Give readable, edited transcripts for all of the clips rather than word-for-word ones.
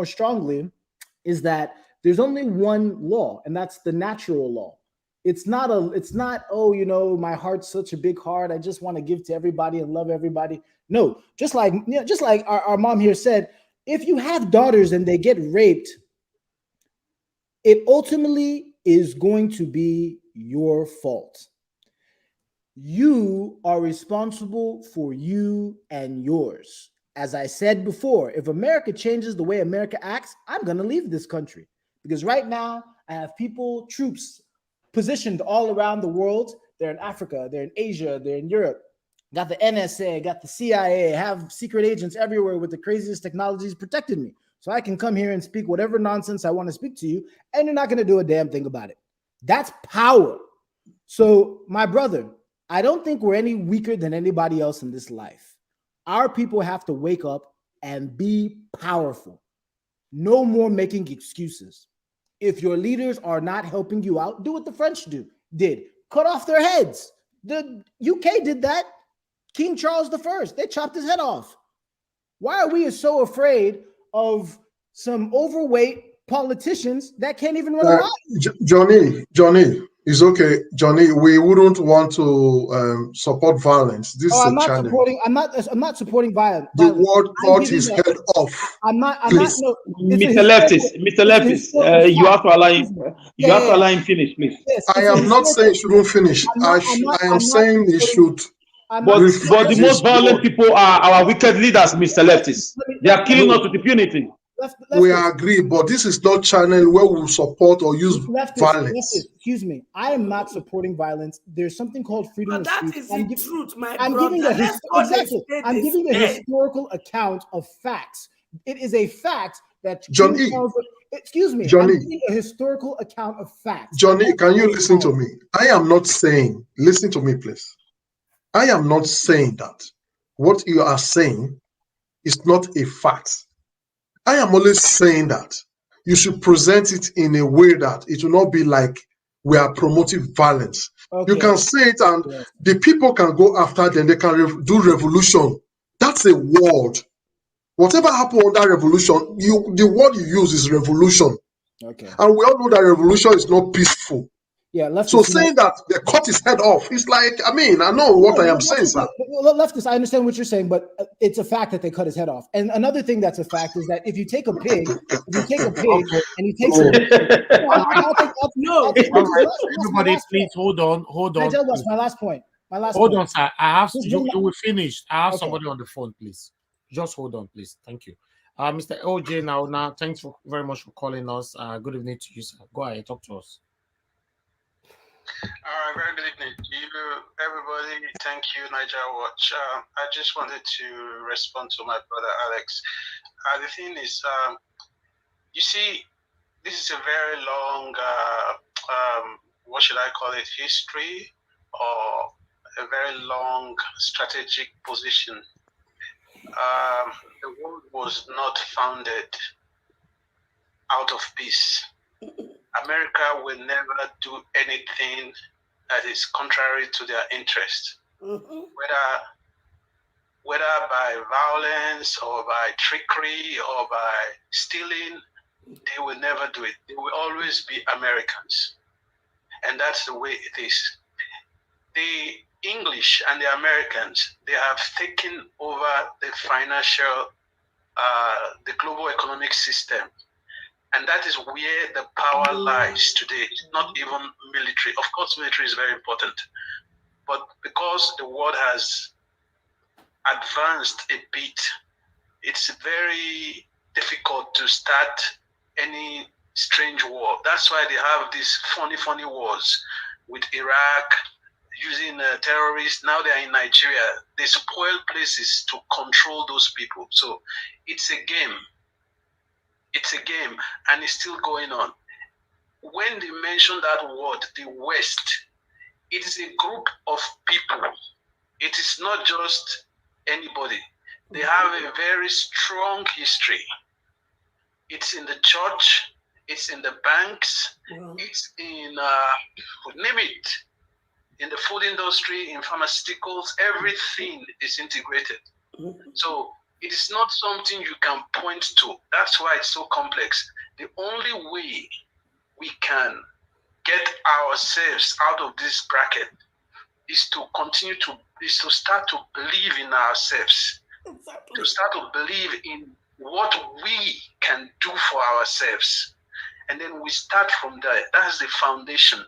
more strongly is that there's only one law, and that's the natural law. It's not, oh, my heart's such a big heart, I just want to give to everybody and love everybody. No, just like our mom here said, if you have daughters and they get raped, it ultimately is going to be your fault. You are responsible for you and yours. As I said before, if America changes the way America acts, I'm going to leave this country, because right now I have troops positioned all around the world. They're in Africa, they're in Asia, they're in Europe. Got the NSA, got the CIA, have secret agents everywhere with the craziest technologies protecting me. So I can come here and speak whatever nonsense I want to speak to you, and you're not going to do a damn thing about it. That's power. So, my brother, I don't think we're any weaker than anybody else in this life. Our people have to wake up and be powerful. No more making excuses. If your leaders are not helping you out, do what the French did. Cut off their heads. The UK did that. King Charles I, they chopped his head off. Why are we so afraid of some overweight politicians that can't even run a mile? Johnny, it's okay. Johnny, we wouldn't want to support violence. This is I'm a challenge. I'm not supporting violence. The word cut his head off. Mr. Leftist, you have to allow him. You have to allow him finish, please. Yes, I am not saying he shouldn't finish. I am saying he should. But the most violent people are our wicked leaders, Mr. Leftist. They are killing us with impunity. We agree, but this is not channel where we support or use violence. Excuse me, I am not supporting violence. There's something called freedom of speech. That is the truth, my brother. I'm giving a historical account of facts. It is a fact that Johnny. Excuse me, Johnny. I'm giving a historical account of facts. Johnny, can you listen to me? I am not saying. Listen to me, please. I am not saying that what you are saying is not a fact. I am always saying that you should present it in a way that it will not be like we are promoting violence. Okay. You can say it and the people can go after them. They can do revolution. That's a word. Whatever happened on that revolution, the word you use is revolution. Okay. And we all know that revolution is not peaceful. Yeah, so saying that they cut his head off, it's like, I mean, I know what I am saying, sir. Leftist, I understand what you're saying, but it's a fact that they cut his head off. And another thing that's a fact is that if you take a pig, and you take everybody, please hold on. That's my last point. Hold on, sir. You will finish. I have somebody on the phone, please. Just hold on, please. Thank you. Mr. OJ, now, thanks very much for calling us. Good evening to you, sir. Go ahead, talk to us. All right, very good evening to you, everybody. Thank you, Niger Watch. I just wanted to respond to my brother Alex. The thing is, you see, this is a very long, what should I call it, history or a very long strategic position. The world was not founded out of peace. America will never do anything that is contrary to their interest, whether by violence or by trickery or by stealing. They will never do it. They will always be Americans, and that's the way it is. The English and the Americans, they have taken over the financial, the global economic system. And that is where the power lies today, not even military. Of course, military is very important. But because the world has advanced a bit, it's very difficult to start any strange war. That's why they have these funny wars with Iraq, using terrorists. Now they are in Nigeria. They spoil places to control those people. So it's a game. It's a game, and it's still going on. When they mention that word, the West, it is a group of people. It is not just anybody. They have a very strong history. It's in the church, it's in the banks, it's in, name it, in the food industry, in pharmaceuticals, everything is integrated. So It is not something you can point to. That's why it's so complex. The only way we can get ourselves out of this bracket is to start to believe in ourselves, to start to believe in what we can do for ourselves. And then we start from there. That's the foundation.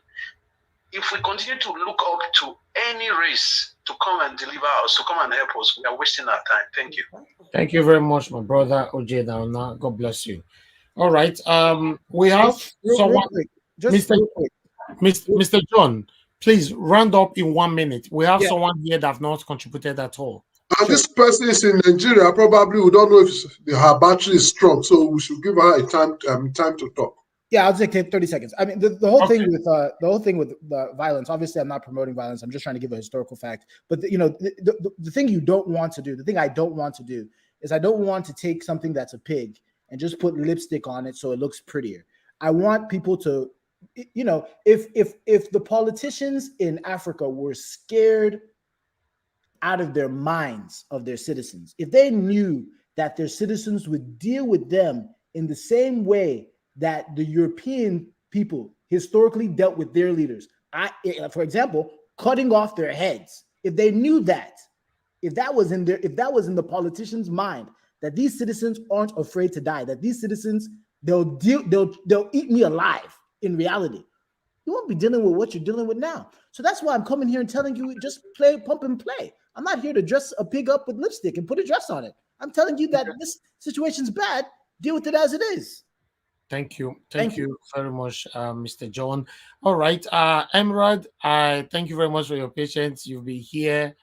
If we continue to look up to any race to come and deliver us, to come and help us, we are wasting our time. Thank you. Thank you very much, my brother OJ Dauna. God bless you. All right. We have someone, Mr. John, please round up in 1 minute. We have someone here that have not contributed at all. And this person is in Nigeria. Probably we don't know if her battery is strong, so we should give her a time to talk. Yeah, I'll take 30 seconds. I mean, the whole thing with the violence. Obviously, I'm not promoting violence. I'm just trying to give a historical fact. But the thing you don't want to do, the thing I don't want to do, is I don't want to take something that's a pig and just put lipstick on it so it looks prettier. I want people to, if the politicians in Africa were scared out of their minds of their citizens, if they knew that their citizens would deal with them in the same way that the European people historically dealt with their leaders, for example, cutting off their heads. If they knew that, if that was in the politicians' mind, that these citizens aren't afraid to die, that these citizens they'll eat me alive. In reality, you won't be dealing with what you're dealing with now. So that's why I'm coming here and telling you, just play, pump and play. I'm not here to dress a pig up with lipstick and put a dress on it. I'm telling you that this situation's bad. Deal with it as it is. Thank you. Thank you very much, Mr. John. All right. Emerald, I thank you very much for your patience. You'll be here.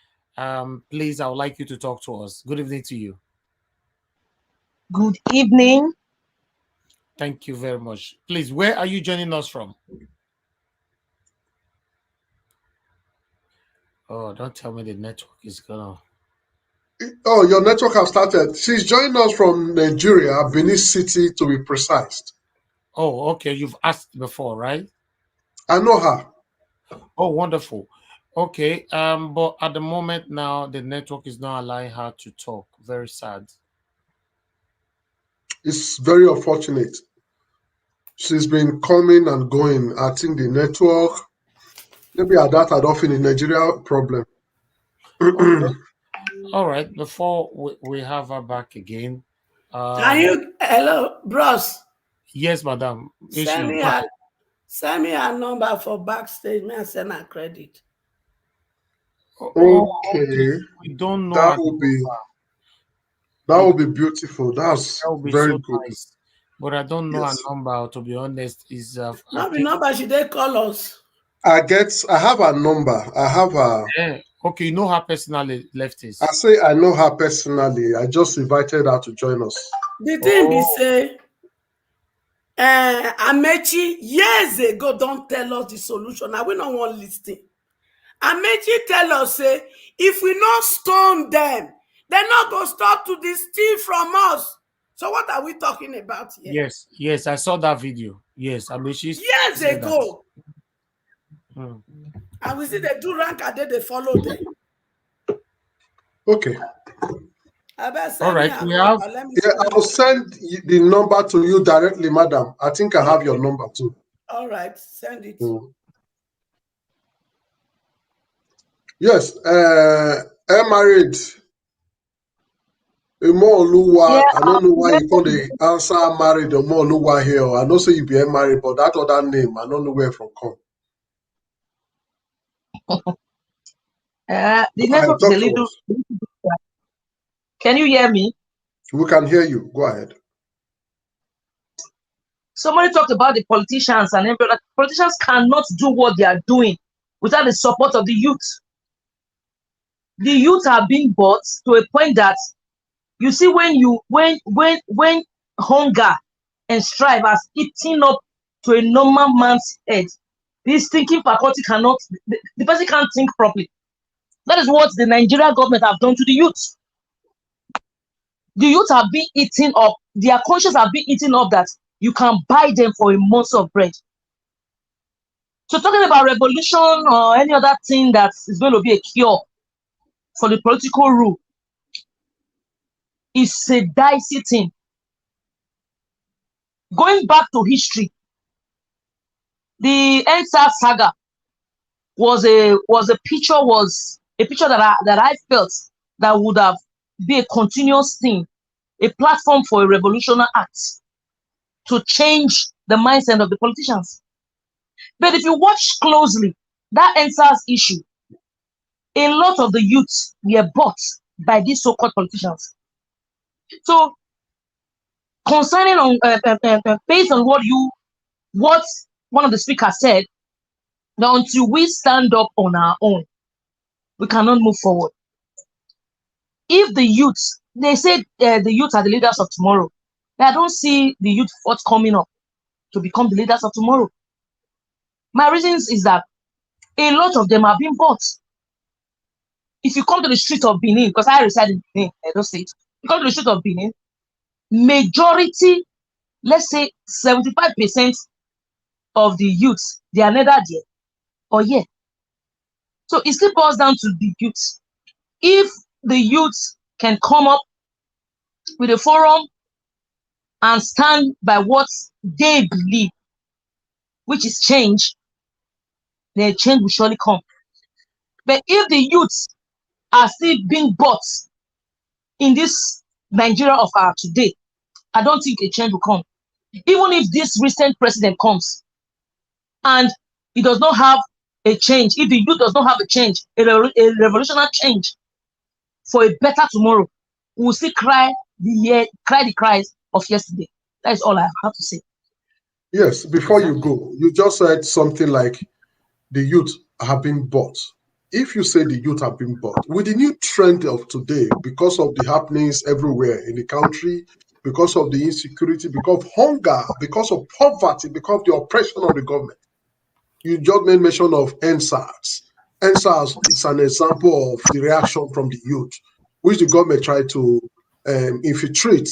Please, I would like you to talk to us. Good evening to you. Good evening. Thank you very much. Please, where are you joining us from? Oh, don't tell me the network is gonna... Oh, your network has started. She's joining us from Nigeria, Benin City, to be precise. Oh, okay. You've asked before, right? I know her. Oh, wonderful. Okay. But at the moment now, the network is not allowing her to talk. Very sad. It's very unfortunate. She's been coming and going. I think the network, maybe at that I don't feel the Nigeria problem. Okay. All right. Before we have her back again. Hello, bros? Yes, madam. Send me a number for backstage. May I send a credit? Okay. We don't know. That would be beautiful. That would be very so good. Nice. But I don't know a number, to be honest. Is not the number should they call us? I have a number. I have a okay, you know her personally, Lefties. I say I know her personally. I just invited her to join us. The thing be say Amechi years ago don't tell us the solution. Now we don't want listening. Amechi tell us say if we not stone them, they're not gonna stop to steal from us. So what are we talking about here? Yes, I saw that video. Yes, Amechi years ago. And we see the do rank and they follow them. Okay. All right, I'll send the number to you directly, madam. I think I have your number too. All right, send it. Yes, I'm married. I don't know why you call the answer married or more Oluwa here. I know say you be married, but that other name, I don't know where from come. The network is a little. Can you hear me? We can hear you. Go ahead. Somebody talked about the politicians and everything. Politicians cannot do what they are doing without the support of the youth. The youth are being bought to a point that you see when hunger and strife has eaten up to a normal man's head, this thinking faculty cannot, the person can't think properly. That is what the Nigerian government have done to the youth. The youth have been eaten up, their conscience have been eaten up that you can buy them for a morsel of bread. So talking about revolution or any other thing that is going to be a cure for the political rule, is a dicey thing. Going back to history, the NSAS saga was a picture that I felt that would have been a continuous thing, a platform for a revolutionary act to change the mindset of the politicians. But if you watch closely, that NSAS issue, a lot of the youths were bought by these so-called politicians. So, concerning on based on what one of the speakers said, that until we stand up on our own, we cannot move forward. If the youths, they say the youth are the leaders of tomorrow, I don't see the youth what's coming up to become the leaders of tomorrow. My reasons is that a lot of them are being bought. If you come to the street of Benin, because I reside in Benin, Edo State, you come to the street of Benin, majority, let's say 75% of the youths, they are neither there or here. So it still boils down to the youths. If the youths can come up with a forum and stand by what they believe, which is change, then change will surely come. But if the youths are still being bought in this Nigeria of our today, I don't think a change will come. Even if this recent president comes and he does not have a change, if the youth does not have a change, a revolutionary change for a better tomorrow, we will still cry the cries of yesterday. That is all I have to say. Yes, before you go, you just said something like the youth have been bought. If you say the youth have been bought, with the new trend of today, because of the happenings everywhere in the country, because of the insecurity, because of hunger, because of poverty, because of the oppression of the government, you just made mention of NSAS. NSAS is an example of the reaction from the youth, which the government tried to infiltrate,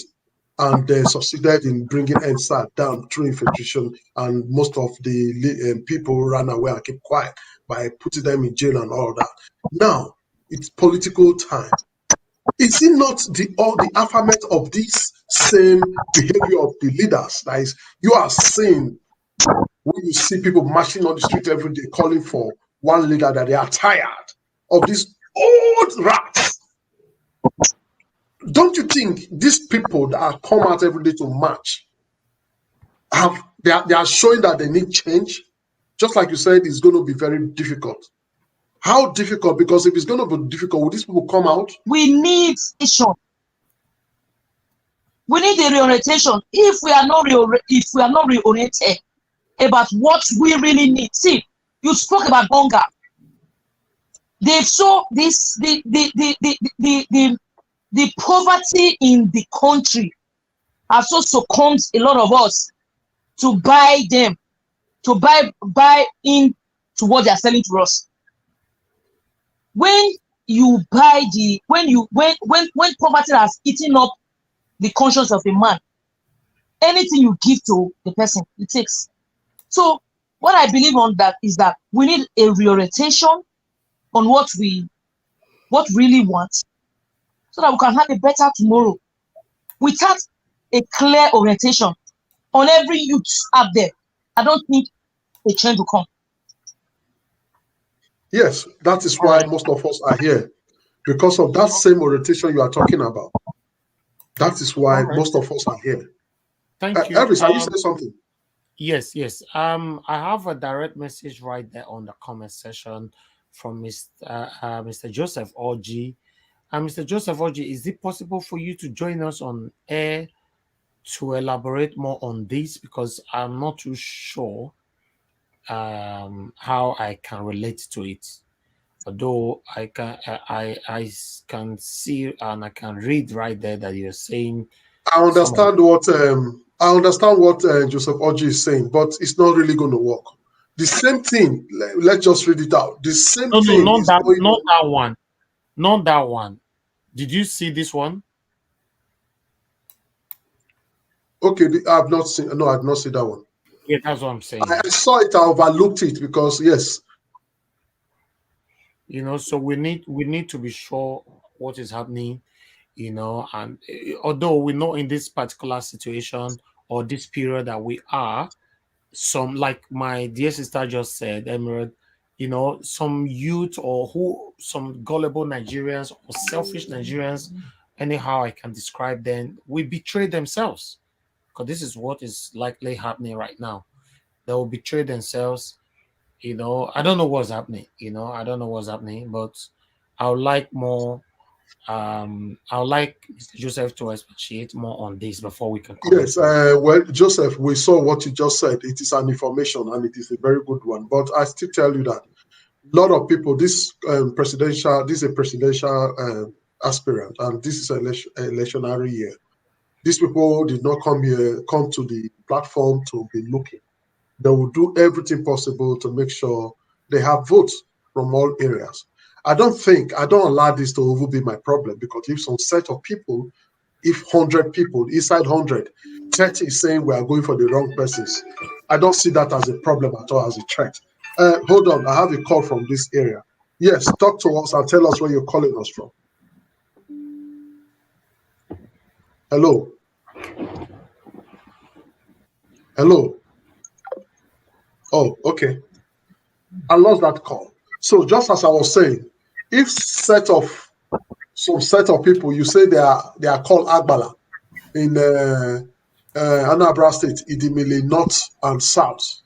and they succeeded in bringing NSAS down through infiltration, and most of the people ran away and kept quiet by putting them in jail and all that. Now, it's political time. Is it not all the affirmation of this same behavior of the leaders? That is, you are seeing when you see people marching on the street every day calling for one leader, that they are tired of these old rats. Don't you think these people that are come out every day to march they are showing that they need change? Just like you said, it's going to be very difficult. How difficult? Because if it's going to be difficult, will these people come out? We need action. We need a reorientation. If we are not reoriented about what we really need, see, you spoke about hunger. They saw this the poverty in the country has so succumbed a lot of us to buy them, to buy in to what they are selling to us. When you buy when poverty has eaten up the conscience of a man, anything you give to the person, it takes. So what I believe on that is that we need a reorientation on what we really want, so that we can have a better tomorrow. Without a clear orientation on every youth out there, I don't think a change will come. Yes, that is why most of us are here, because of that same orientation you are talking about. That is why most of us are here. Thank you. Elvis, are you saying something? Yes. I have a direct message right there on the comment section from Mr. Joseph Orji. Mr. Joseph Orji, is it possible for you to join us on air to elaborate more on this? Because I'm not too sure how I can relate to it. Although I can see and I can read right there that you're saying. I understand what Joseph Orji is saying, but it's not really going to work. The same thing. Let's just read it out. The same thing. Not that one. Not that one. Did you see this one? Okay, I've not seen. No, I've not seen that one. Yeah, that's what I'm saying. I saw it. I overlooked it because yes. So we need to be sure what is happening you know, and although we know in this particular situation or this period that we are, some, like my dear sister just said, Emirate, you know, some youth or some gullible Nigerians or selfish Nigerians, anyhow I can describe them, will betray themselves, because this is what is likely happening right now. They will betray themselves. You know, I don't know what's happening. You know, I don't know what's happening, but I would like more. I would like Mr. Joseph to expatiate more on this before we can comment. Yes, well, Joseph, we saw what you just said. It is an information and it is a very good one. But I still tell you that a lot of people, this this is a presidential aspirant, and this is an electionary year. These people did not come to the platform to be looking. They will do everything possible to make sure they have votes from all areas. I don't allow this to over be my problem, because if some set of people, if 100 people, inside 100, 30 is saying we are going for the wrong persons, I don't see that as a problem at all, as a threat. Hold on, I have a call from this area. Yes, talk to us and tell us where you're calling us from. Hello. Hello. Oh, okay. I lost that call. So just as I was saying, if some set of people, you say they are called Agbala in Anambra State, Idimili North and South,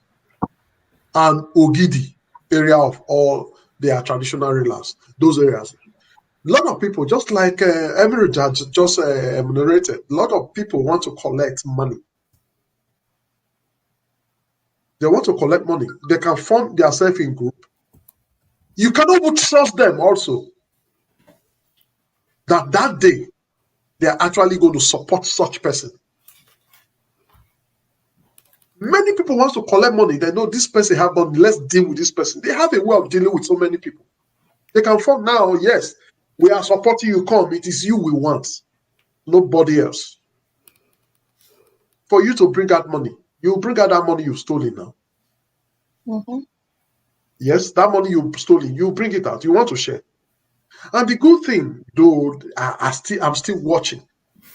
and Ogidi area of all their traditional rulers, those areas. A lot of people, just like Emir Judge just enumerated, a lot of people want to collect money. They want to collect money. They can form themselves in group. You cannot even trust them also that day they are actually going to support such person. Many people want to collect money. They know this person have money. Let's deal with this person. They have a way of dealing with so many people. They can form now, yes, we are supporting you, come. It is you we want, nobody else. For you to bring out money, you bring out that money you've stolen now. Mm-hmm. Yes, that money you've stolen, you bring it out. You want to share. And the good thing, though, I'm still watching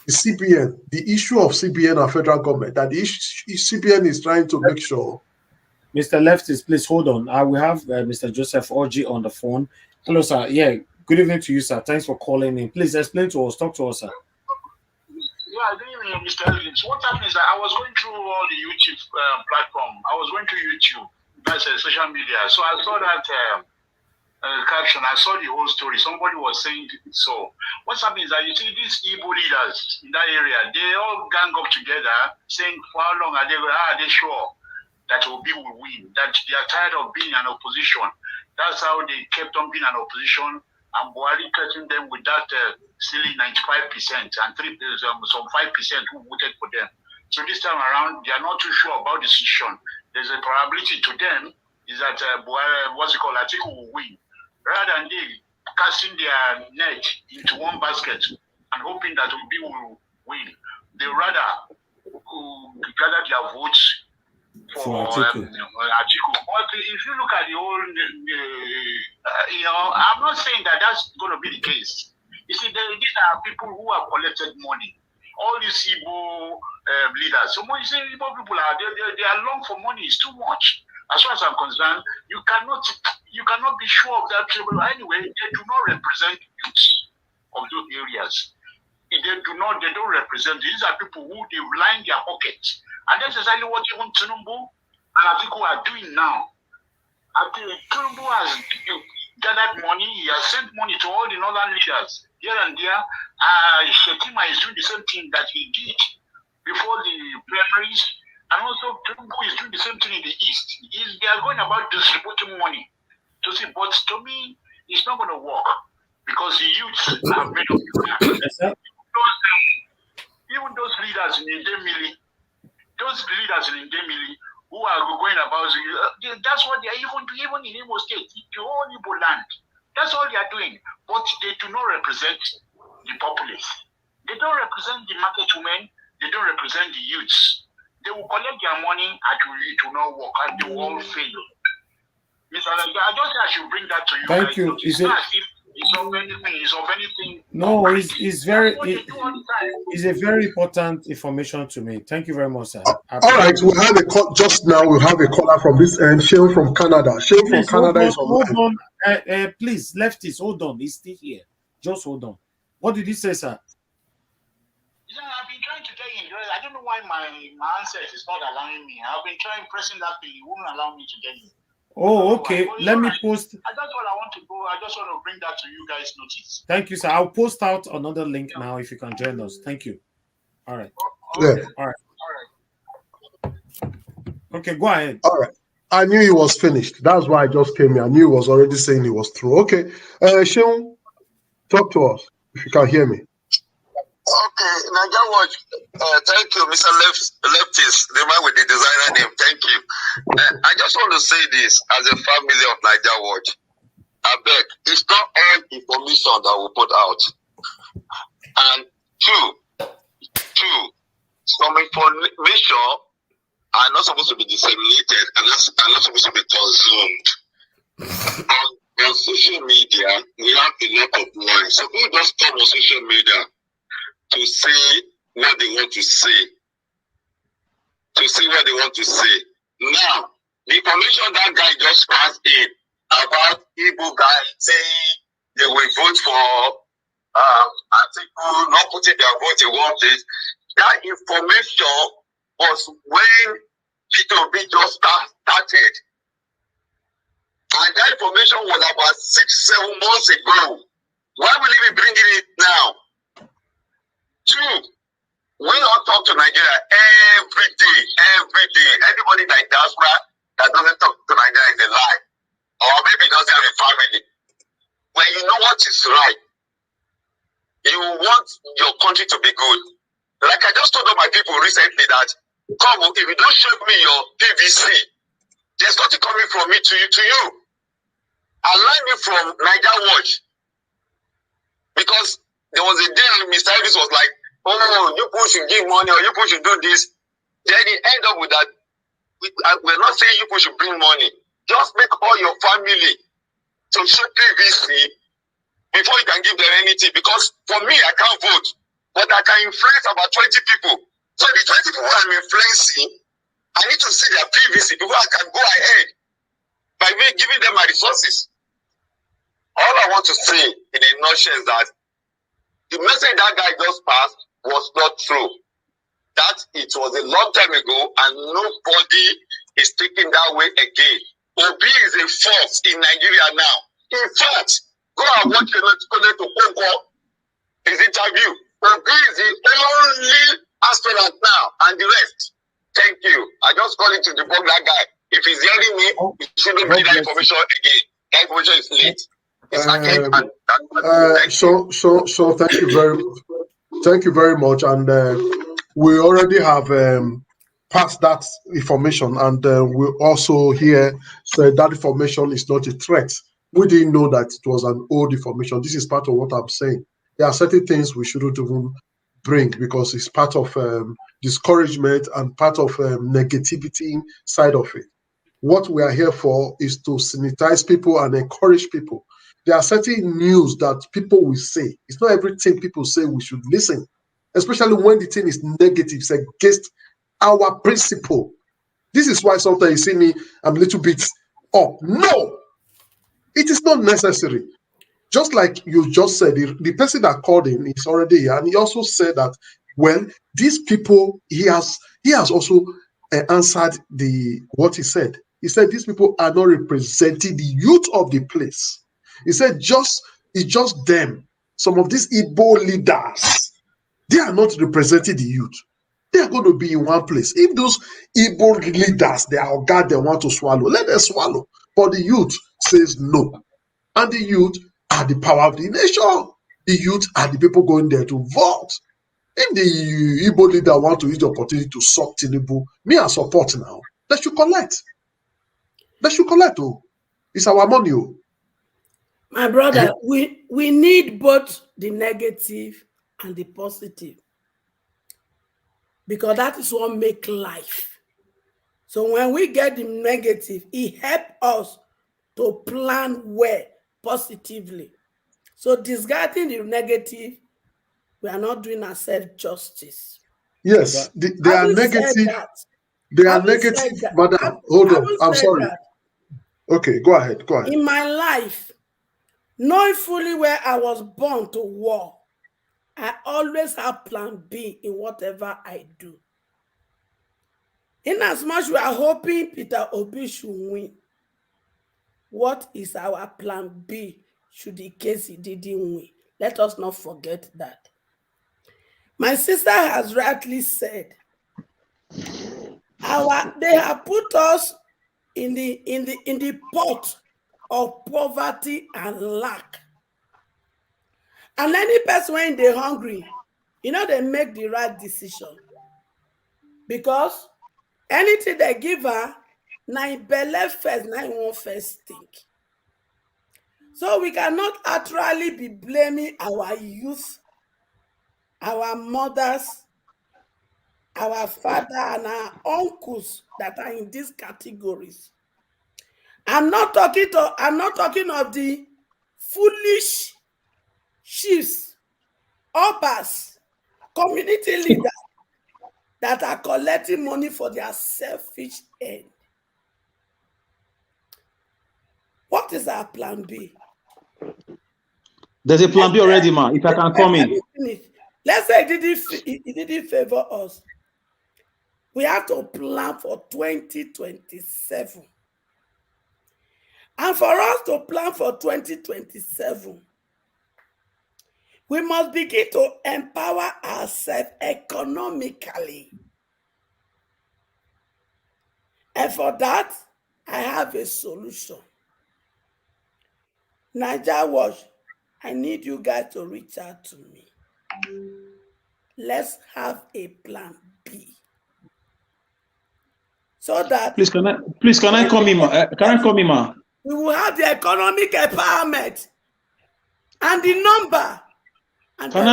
the CBN, the issue of CBN and federal government, that the CBN is trying to make sure. Mr. Leftist, please hold on. I will have Mr. Joseph Orji on the phone. Hello, sir. Yeah, good evening to you, sir. Thanks for calling in. Please explain to us, talk to us, sir. Yeah, good evening, Mr. Elgin. So what happened is that I was going through all the YouTube platform. I was going through YouTube, that's social media. So I saw that caption. I saw the whole story. Somebody was saying so. What's happening is that you see these Igbo leaders in that area, they all gang up together saying for how long are they sure that Obi will win, that they are tired of being an opposition. That's how they kept on being an opposition, and Buhari threatened them with that silly 95% and some 5% who voted for them. So this time around, they are not too sure about the decision. There's a probability to them is that Buhari, Atiku will win. Rather than they casting their net into one basket and hoping that Obi will win, they rather gather their votes for Atiku. But if you look at the whole, I'm not saying that that's going to be the case. You see, these are people who have collected money. All these Igbo leaders. So when you say Igbo people they are long for money. It's too much. As far as I'm concerned, you cannot be sure of that. Anyway, they do not represent youth of those areas. They don't represent. These are people who they line their pockets. And that's exactly what even Tinubu and Atiku are doing now. Tinubu has gathered money. He has sent money to all the northern leaders here and there. Shetima is doing the same thing that he did before the primaries. And also Tinubu is doing the same thing in the east. They are going about distributing money. But to me, it's not going to work because the youth have made up. Even those leaders in Indemili, who are going about, that's what they are even in Imo State, the whole Igbo land. That's all they are doing. But they do not represent the populace. They don't represent the market women. They don't represent the youths. They will collect their money and it will not work and they will all fail. Mr. I just I should bring that to you. Thank you. No, it's very it's a very important information to me. Thank you very much, sir. All right, we have a call just now. We have a caller from this end, Shane from Canada. Shane from Please, Canada is hold online. on. Please, lefties, hold on. He's still here. Just hold on. What did you say, sir? Yeah, I've been trying to get in. I don't know why my answer is not allowing me. I've been pressing that thing. It won't allow me to get in. Oh, okay. Let me post. That's what I want to go. I just want to bring that to you guys' notice. Thank you, sir. I'll post out another link now if you can join us. Thank you. All right. Yeah. All right. Okay, go ahead. All right. I knew he was finished. That's why I just came here. I knew he was already saying he was through. Okay. Shane, talk to us if you can hear me. Okay, Nigeria Watch. Thank you, Mr. Leftist, the man with the designer name. Thank you. I just want to say this as a family of Nigeria Watch. I beg, it's not all information that we put out. And two, some information are not supposed to be disseminated and are not supposed to be consumed. On social media, we have a lot of noise. So people just come on social media to say what they want to say. Now, the information that guy just passed in about Igbo guy saying they will vote for Atiku, not putting their vote in one place, that information was when P2B just started. And that information was about 6-7 months ago. Why will he be bringing it now? Two, we all talk to Nigeria every day. Everybody in Diaspora that doesn't talk to Nigeria is a lie. Or maybe doesn't have a family. When you know what is right, you want your country to be good. Like I just told all my people recently that, come, if you don't show me your PVC, there's nothing coming from me to you. Align me from Nigeria Watch. Because there was a day Mr. Elvis was like, oh, you people should give money or you people should do this. Then he ended up with that. We're not saying you people should bring money. Just make all your family to show PVC before you can give them anything. Because for me, I can't vote. But I can influence about 20 people. So the 20 people I'm influencing, I need to see their PVC before I can go ahead by me giving them my resources. All I want to say in a nutshell is that the message that guy just passed was not true. That it was a long time ago and nobody is thinking that way again. Obi is a force in Nigeria now. In fact, go and watch his interview. Obi is the only astronaut now and the rest. Thank you. I just call it to debunk that guy. If he's hearing me, he shouldn't bring that information again. That information is late. So thank you very much, and we already have passed that information, and we also here said that information is not a threat. We didn't know that it was an old information. This is part of what I'm saying. There are certain things we shouldn't even bring because it's part of discouragement and part of negativity side of it. What we are here for is to sanitize people and encourage people. There are certain news that people will say. It's not everything people say we should listen, especially when the thing is negative, it's against our principle. This is why sometimes you see me, I'm a little bit up. No, it is not necessary. Just like you just said, the person that called in is already here, and he also said that, well, these people, he has also answered what he said. He said these people are not representing the youth of the place. He said it's just them. Some of these Igbo leaders, they are not representing the youth. They are going to be in one place. If those Igbo leaders, they are God, they want to swallow, let them swallow. But the youth says no. And the youth are the power of the nation. The youth are the people going there to vote. If the Igbo leader want to use the opportunity to suck Tinubu, me I support now. They should collect. Oh. It's our money. Oh. My brother, we need both the negative and the positive, because that is what makes life. So when we get the negative, it helps us to plan well, positively. So discarding the negative, we are not doing ourselves justice. Yes, they are negative. They are negative, madam. Hold on. I'm sorry. Okay, go ahead. Go ahead. In my life, knowing fully where I was born to war, I always have plan B in whatever I do. In as much we are hoping Peter Obi should win, what is our plan B should the case he didn't win? Let us not forget that. My sister has rightly said, they have put us in the pot of poverty and lack. And any person when they're hungry, they make the right decision. Because anything they give her, na belly first, na won't first think. So we cannot actually be blaming our youth, our mothers, our father, and our uncles that are in these categories. I'm not talking of the foolish chiefs, obas, community leaders that are collecting money for their selfish end. What is our plan B? There's a plan B already, ma. If I can come in. Let's say it didn't favor us. We have to plan for 2027. And for us to plan for 2027, we must begin to empower ourselves economically. And for that, I have a solution. Naija Watch, I need you guys to reach out to me. Let's have a plan B. So that please can I come in, ma? Can I come in, ma? We will have the economic empowerment and the number. And can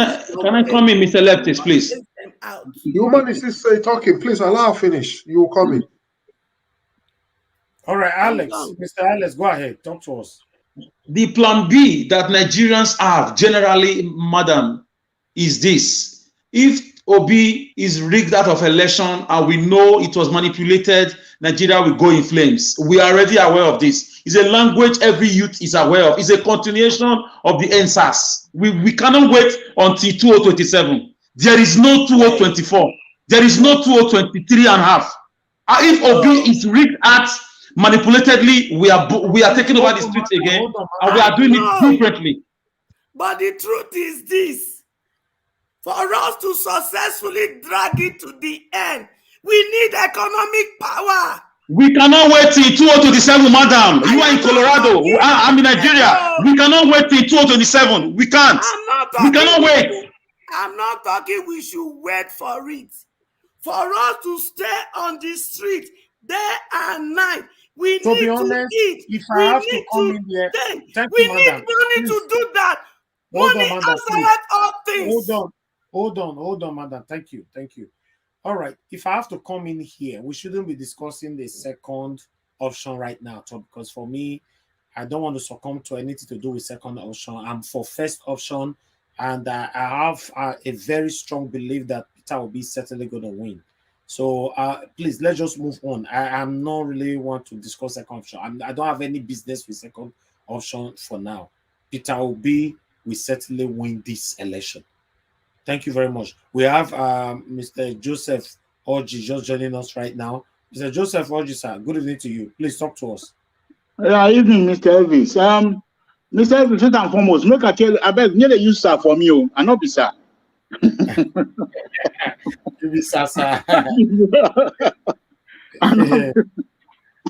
I come in, Mr. Leftist, please? The woman is still talking. Please allow her finish. You will come in. All right, Alex. Mr. Alex, go ahead. Talk to us. The plan B that Nigerians have generally, madam, is this. If Obi is rigged out of election and we know it was manipulated, Nigeria will go in flames. We are already aware of this. It's a language every youth is aware of. It's a continuation of the NSAS. We cannot wait until 2027. There is no 2024. There is no 2023 and a half. If Obi is rigged out manipulatedly, we are taking over the streets again, and we are doing it differently. But the truth is this. For us to successfully drag it to the end, we need economic power. We cannot wait till 2027, madam. You are in Colorado. I'm in Nigeria. We cannot wait till 2027. We can't. We cannot wait. I'm not talking we should wait for it. For us to stay on the street day and night, we need to eat. If I have to come in here, we need money to do that. Money answers all things. Hold on, madam. Thank you. All right. If I have to come in here, we shouldn't be discussing the second option right now, because for me, I don't want to succumb to anything to do with second option. I'm for first option, and I have a very strong belief that Peter will be certainly going to win. So please, let's just move on. I'm not really want to discuss second option. I don't have any business with second option for now. Peter Obi will certainly win this election. Thank you very much. We have Mr. Joseph Orji just joining us right now. Mr. Joseph Orji, sir, good evening to you. Please talk to us. Evening, Mr. Elvis. Mr. Elvis, first and foremost, make I tell you, I beg, you use sir for me, and not be sir. Sir.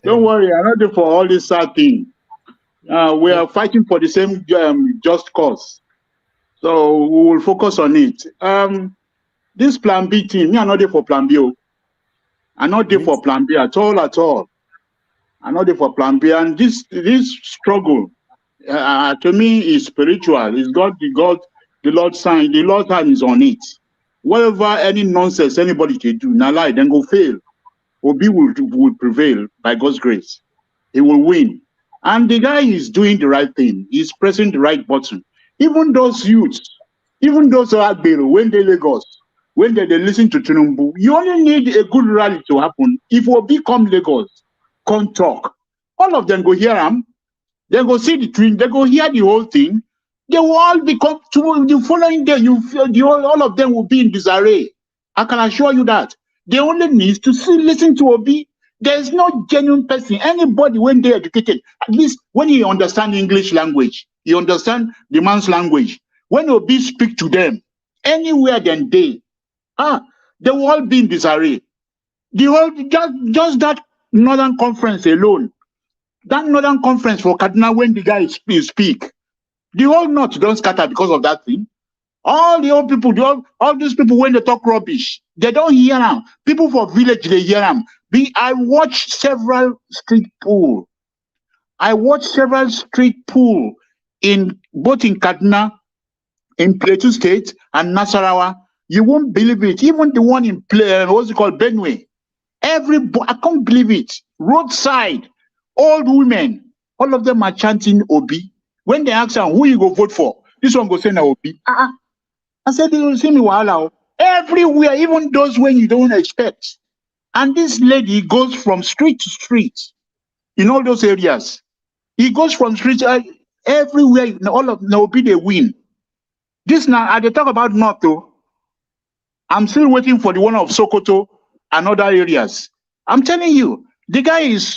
Don't worry, I'm not there for all this sad thing. We are fighting for the same just cause. So we will focus on it. This plan B team, me, I'm not there for plan B. I'm not there for plan B at all. I'm not there for plan B. And this struggle, to me, is spiritual. It's God, the Lord's sign. The Lord's hand is on it. Whatever any nonsense anybody can do, now lie, then go fail. Obi will prevail by God's grace. He will win. And the guy is doing the right thing. He's pressing the right button. Even those youths, even those who are Agbero, when they Lagos, when they listen to Tinubu, you only need a good rally to happen. If we become Lagos, come talk. All of them go hear them. They go see the twin. They go hear the whole thing. They will all become, the following day, all of them will be in disarray. I can assure you that. They only need to listen to Obi. There's no genuine person. Anybody, when they're educated, at least when he understands English language, he understands the man's language. When Obi speak to them, anywhere than they will all be in disarray. The whole, just that Northern Conference alone, that Northern Conference for Kaduna, when the guy speak, the whole North don't scatter because of that thing. All the old people, all these people, when they talk rubbish, they don't hear them. People for village, they hear them. I watched several street pool. In both in Kaduna, in Plateau State, and Nasarawa. You won't believe it. Even the one in what's it called, Benue. I can't believe it. Roadside, old women, all of them are chanting Obi. When they ask them who you go vote for, this one go say na Obi. I said they will see me wahala. Everywhere, even those when you don't expect. And this lady goes from street to street in all those areas. He goes from street everywhere. All of Obi they win. This now, they talk about North though. I'm still waiting for the one of Sokoto and other areas. I'm telling you, the guy is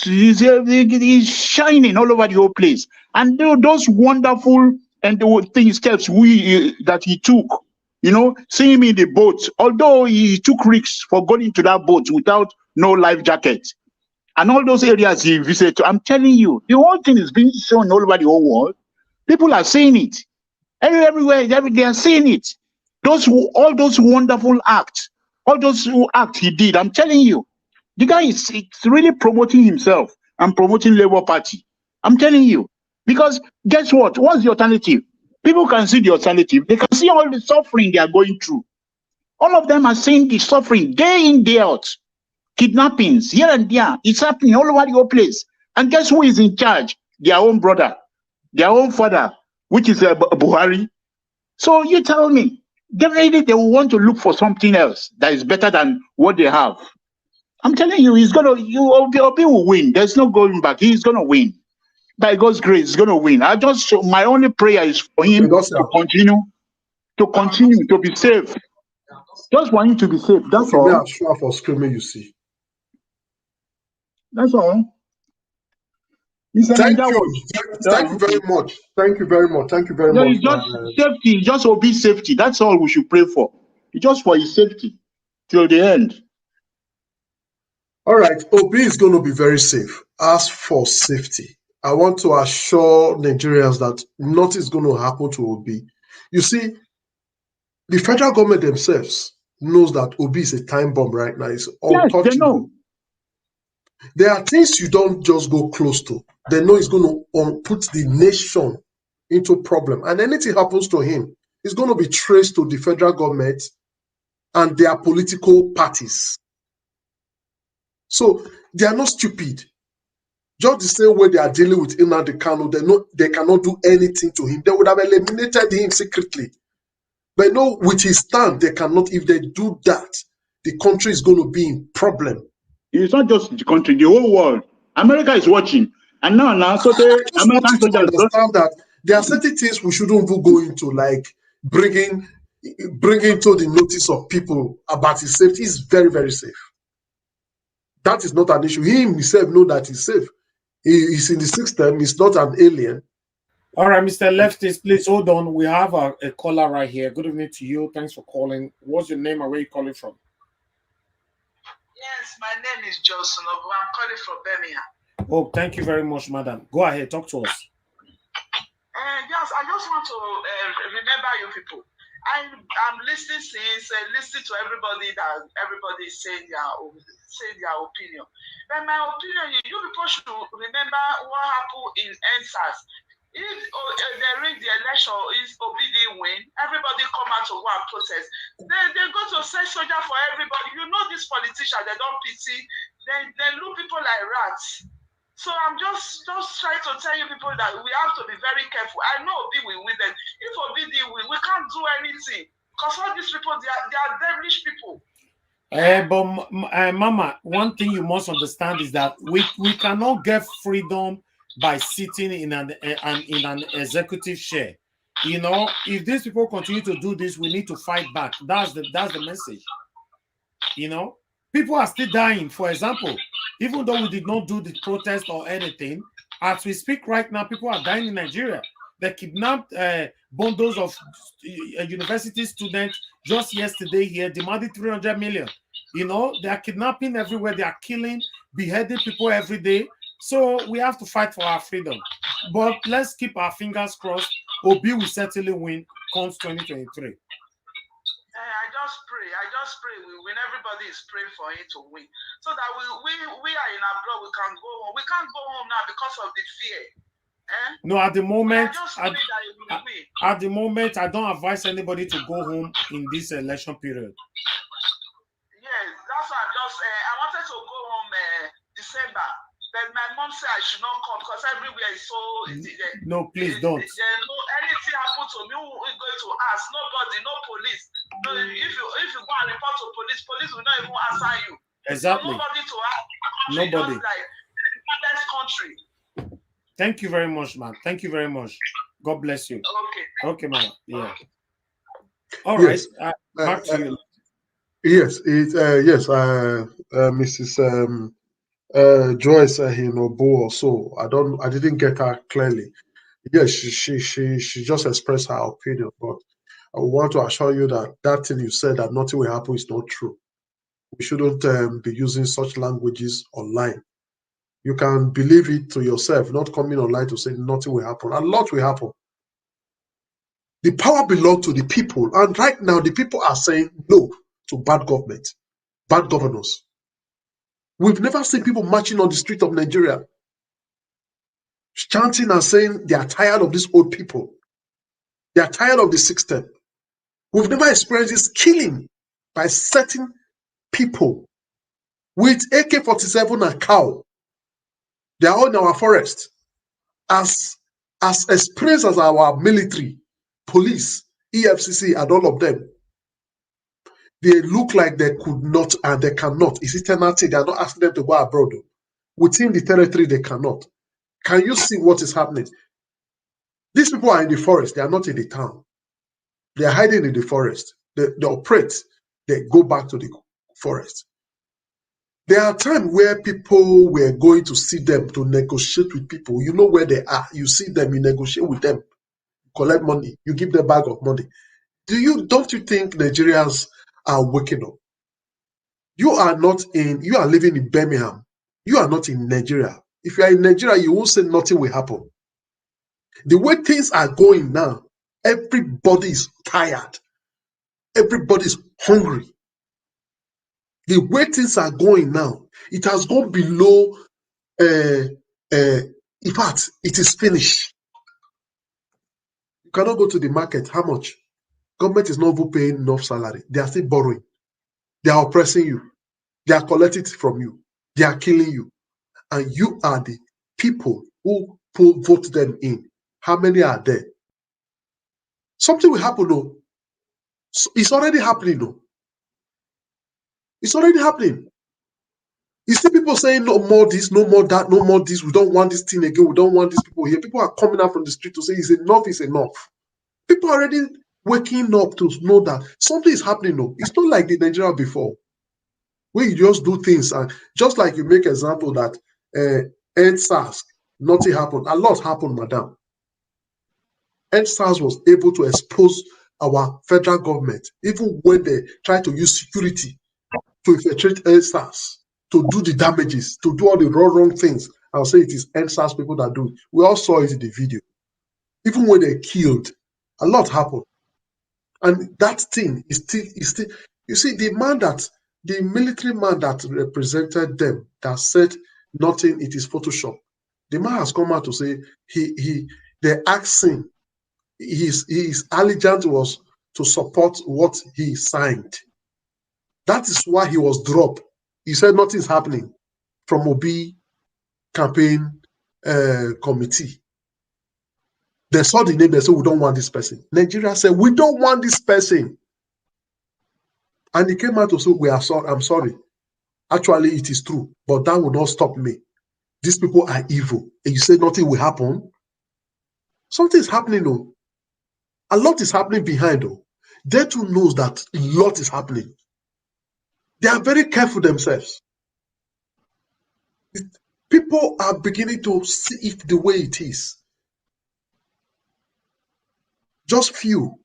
shining all over the whole place. And those wonderful and the steps that he took, seeing him in the boat, although he took risks for going into that boat without no life jacket, and all those areas he visited, I'm telling you, the whole thing is being shown all over the whole world. People are seeing it. Everywhere, they are seeing it. All those wonderful acts, all those acts he did, I'm telling you, the guy is really promoting himself and promoting Labour Party. I'm telling you. Because guess what? What's the alternative? People can see the alternative. They can see all the suffering they are going through. All of them are seeing the suffering day in, day out. Kidnappings, here and there. It's happening all over the whole place. And guess who is in charge? Their own brother, their own father, which is Buhari. So you tell me, definitely they will want to look for something else that is better than what they have. I'm telling you, Obi will win. There's no going back. He's going to win. By God's grace, he's going to win. My only prayer is for him to continue to be safe. Just for him to be safe. That's all. I'm sure for screaming, you see. That's all. Thank you. Thank you very much. Thank you very much. Thank you very much. Just safety, just Obi safety. That's all we should pray for. Just for his safety till the end. All right, Obi is going to be very safe. As for safety, I want to assure Nigerians that nothing is going to happen to Obi. You see, the federal government themselves knows that Obi is a time bomb right now. It's untouchable. Yes, they know. There are things you don't just go close to. They know it's going to put the nation into problem. And anything happens to him, it's going to be traced to the federal government and their political parties. So they are not stupid. Just the same way they are dealing with Nnamdi Kanu, they cannot do anything to him. They would have eliminated him secretly. But no, with his stand, they cannot. If they do that, the country is going to be in problem. It's not just the country, the whole world. America is watching. And now, so I just want you to understand that there are certain things we shouldn't go into, like bringing to the notice of people about his safety. He's very, very safe. That is not an issue. He himself knows that he's safe. He's in the system. He's not an alien. All right, Mr. Leftist, please hold on. We have a caller right here. Good evening to you. Thanks for calling. What's your name and where are you calling from? Yes, my name is Johnson. I'm calling from Birmingham. Oh, thank you very much, madam. Go ahead, talk to us. Yes, I just want to remember you people. I'm listening to everybody that everybody is saying their opinion. But my opinion is you people should remember what happened in NSAS. If they rig the election, is Obi didn't win, everybody come out to go and protest. They go to send soldier for everybody. You know these politicians, they don't pity. They look people like rats. So I'm just trying to tell you people that we have to be very careful. I know Obi will win, and if Obi did win, we can't do anything because all these people they are devilish people. But Mama, one thing you must understand is that we cannot get freedom by sitting in an executive chair. You know, if these people continue to do this, we need to fight back. That's the message. You know, people are still dying. For example, even though we did not do the protest or anything, as we speak right now, people are dying in Nigeria. They kidnapped bundles of university students just yesterday here, demanding 300 million. You know, they are kidnapping everywhere. They are killing, beheading people every day. So we have to fight for our freedom. But let's keep our fingers crossed. Obi will certainly win comes 2023. I just pray we win. Everybody is praying for him to win, so that we are in abroad. We can go home. We can't go home now because of the fear. No, at the moment, at the moment, I don't advise anybody to go home in this election period. Yes, that's why I wanted to go home December, but my mom said I should not come because everywhere is so. No, please don't. Anything happen to me, who is going to ask? Nobody, no police. No, if you go and report to police will not even answer you. Exactly. So nobody to ask. Nobody. Just like the country. Thank you very much, man. Thank you very much. God bless you. Okay. Okay, man. Yeah. All right. Yes. Back to you. Yes. Yes. Mrs. Joyce Hinobu or so. I didn't get her clearly. Yes, she just expressed her opinion, but I want to assure you that thing you said that nothing will happen is not true. We shouldn't be using such languages online. You can believe it to yourself, not coming online to say nothing will happen. A lot will happen. The power belongs to the people, and right now the people are saying no to bad government, bad governors. We've never seen people marching on the street of Nigeria, chanting and saying they are tired of these old people. They are tired of the system. We've never experienced this killing by certain people with AK-47 and cow. They are all in our forest. As experienced as our military, police, EFCC, and all of them, they look like they could not and they cannot. It's eternal thing. They are not asking them to go abroad. Within the territory, they cannot. Can you see what is happening? These people are in the forest. They are not in the town. They are hiding in the forest. They operate. They go back to the forest. There are times where people were going to see them to negotiate with people. You know where they are. You see them, you negotiate with them, collect money, you give them a bag of money. Don't you think Nigerians are waking up? You are living in Birmingham. You are not in Nigeria. If you are in Nigeria, you won't say nothing will happen. The way things are going now, everybody is tired. Everybody is hungry. The way things are going now, it has gone below. In fact, it is finished. You cannot go to the market. How much? Government is not even paying enough salary. They are still borrowing. They are oppressing you. They are collecting it from you. They are killing you. And you are the people who vote them in. How many are there? Something will happen, though. It's already happening, though. It's already happening. You see people saying no more this, no more that, no more this. We don't want this thing again. We don't want these people here. People are coming out from the street to say it's enough, it's enough. People are already waking up to know that something is happening. No, it's not like the Nigeria before, where you just do things and just like you make example that EndSARS, nothing happened. A lot happened, madam. EndSARS was able to expose our federal government, even when they try to use security to infiltrate EndSARS, to do the damages, to do all the wrong things. I'll say it is EndSARS people that do it. We all saw it in the video. Even when they killed, a lot happened. And that thing is still, you see, the military man that represented them, that said nothing, it is Photoshop. The man has come out to say they asked him, his allegiance was to support what he signed. That is why he was dropped. He said nothing's happening from Obi. campaign committee. They saw the name, they said, we don't want this person. Nigeria said, we don't want this person. And he came out to say, we are sorry, I'm sorry. Actually, it is true, but that will not stop me. These people are evil. And you say nothing will happen. Something is happening, though. A lot is happening behind, though. They too knows that a lot is happening. They are very careful themselves. People are beginning to see it the way it is. Just few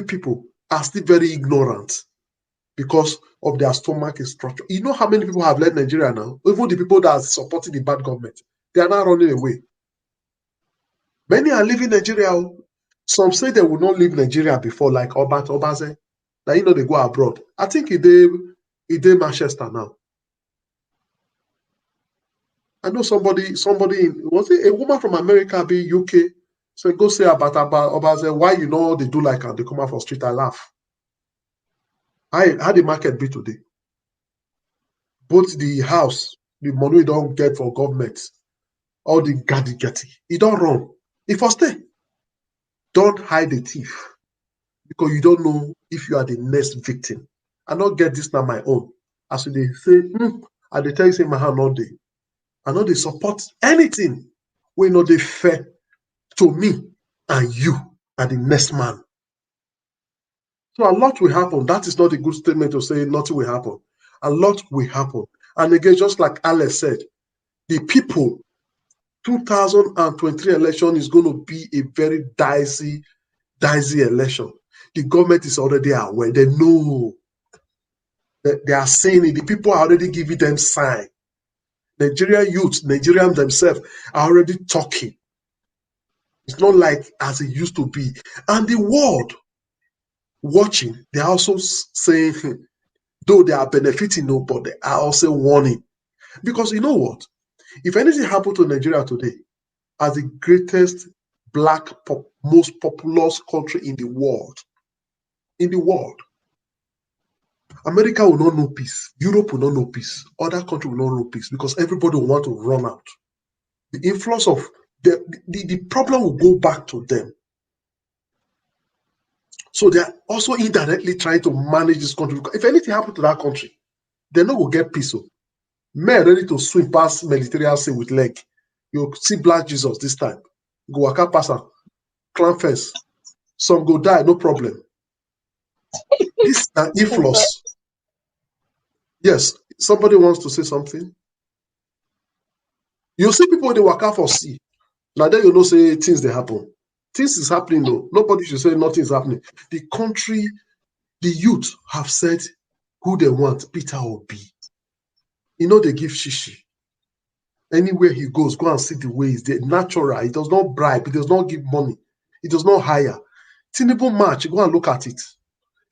people are still very ignorant because of their stomach structure. You know how many people have left Nigeria now? Even the people that are supporting the bad government, they are now running away. Many are leaving Nigeria. Some say they will not leave Nigeria before, like Obaze. Now, you know, they go abroad. I think he did Manchester now. I know somebody, was it a woman from America, be UK? So go say about Obaze, why you know they do like they come out for street, I laugh. How the market be today? Both the house, the money you don't get for government, all the gaddy, you don't run. If I stay, don't hide the thief because you don't know if you are the next victim. I don't get this now my own. As they say, and they tell you say my hand not day. I know they support anything when not they fair to me and you are the next man. So a lot will happen. That is not a good statement to say nothing will happen. A lot will happen. And again, just like Alex said, the people, 2023 election is going to be a very dicey election. The government is already aware. They know that they are saying it. The people are already giving them sign. Nigerian youth, Nigerians themselves are already talking. It's not like as it used to be. And the world watching, they are also saying, though they are benefiting, no, but they are also warning. Because you know what? If anything happened to Nigeria today, as the greatest black, most populous country in the world, America will not know peace. Europe will not know peace. Other countries will not know peace because everybody will want to run out. The influence of the problem will go back to them. So they are also indirectly trying to manage this country. If anything happened to that country, they no will get peace. So, men ready to swim past Mediterranean Sea with leg. You see Black Jesus this time. Go waka pass am, climb fence. Some go die, no problem. This is an influence. Yes, somebody wants to say something. You see people they waka for sea. Now then you know say things they happen. Things is happening though. Nobody should say nothing is happening. The country, the youth have said who they want, Peter Obi. You know they give shishi. Anywhere he goes, go and see the way he's there. Natural. He does not bribe. He does not give money. He does not hire. Tinubu march, go and look at it.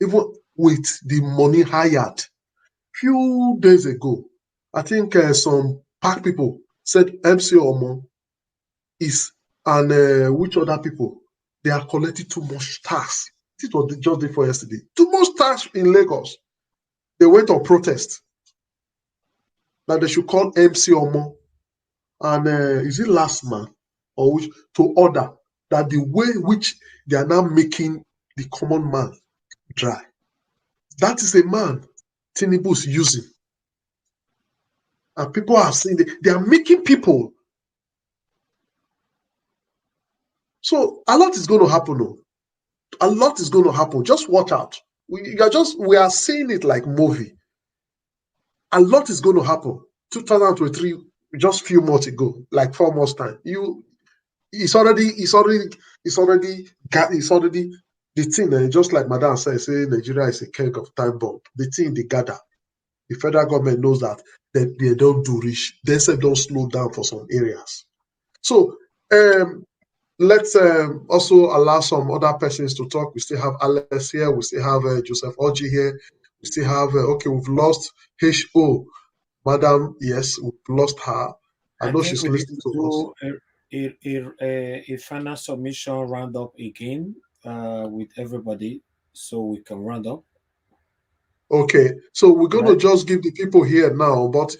Even with the money hired. Few days ago, I think some park people said MC Omo is, and which other people, they are collecting too much tax. This was just day for yesterday. Too much tax in Lagos. They went on protest. That they should call MC Omo and is it last month or which to order that the way which they are now making the common man dry. That is a man Tinubu is using. And people are saying they are making people. So a lot is going to happen. Though. A lot is going to happen. Just watch out. We are seeing it like movie. A lot is going to happen. 2023, just few months ago, like 4 months time. It's already the thing. Just like Madam said, say Nigeria is a keg of time bomb. The thing they gather. The federal government knows that they don't do rich. They say don't slow down for some areas. So let's also allow some other persons to talk. We still have Alex here. We still have Joseph Oji here. We still have, okay, we've lost H.O. Madam, yes, we've lost her. I know she's listening to us. A final submission roundup again with everybody so we can round up. Okay, so we're going to just give the people here now, but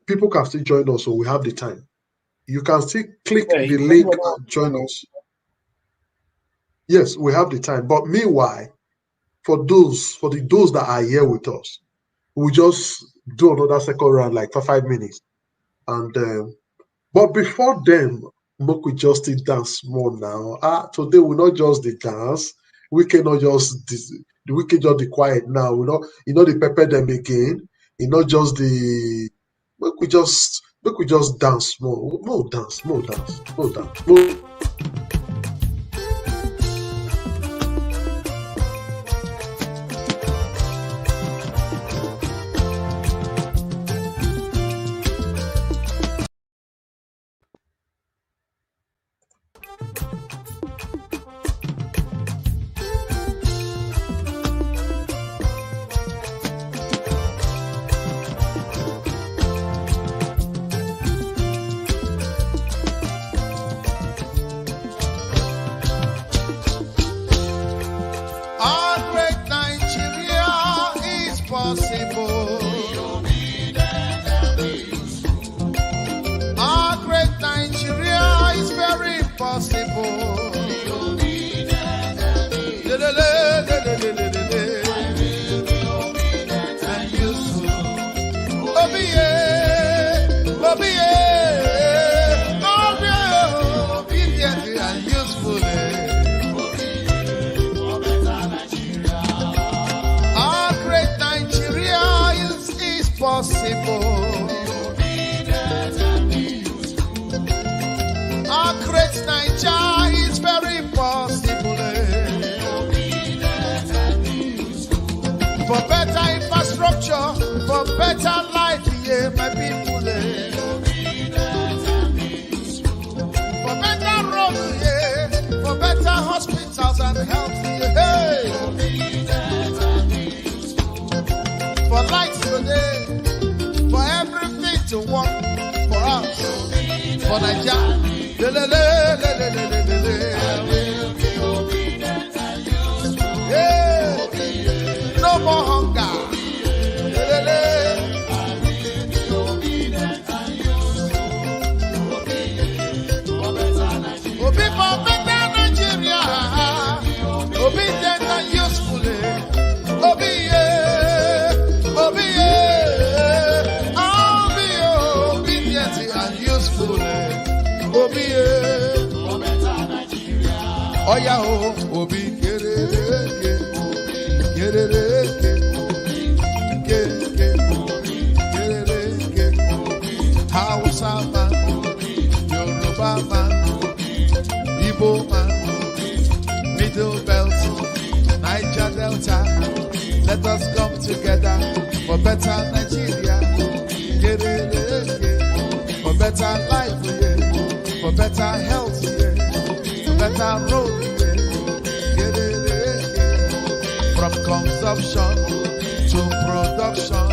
people can still join us, so we have the time. You can still click the link and join us. Yes, we have the time. But meanwhile, for those that are here with us, we just do another second round, like for 5 minutes. And but before then, we just dance more now. Today we not just the dance. We cannot just we can just be quiet now. The pepper them again. Not just the we just dance more. More dance. For better infrastructure, for better life, yeah, my people. For better roads, yeah, for better hospitals and health, yeah. For lights today, for everything to work for us, for Nigeria. No more hunger. Obi for better Nigeria. Obedient and useful. Obi obedient and useful. Obi for better Nigeria. Oh yeah, Obi Hausa man, Yoruba man, Igbo man, Middle Belt, Niger Delta. Let us come together for better Nigeria. For better life, for better health, for better road. From consumption to production.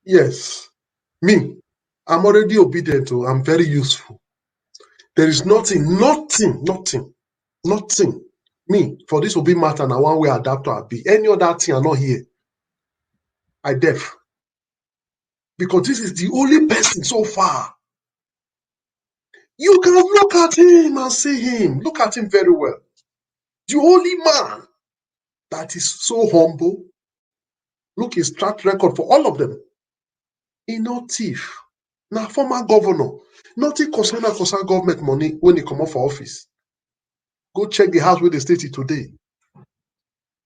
Yes, me, I'm already obedient. I'm very useful. There is nothing. Me, for this will be matter now. One way adapt or be any other thing. I'm not here. I deaf. Because this is the only person so far. You can look at him and see him. Look at him very well. The only man that is so humble. Look his track record for all of them. He not thief. Now former governor. Nothing concern government money when he come off for office. Go check the house where they stay today.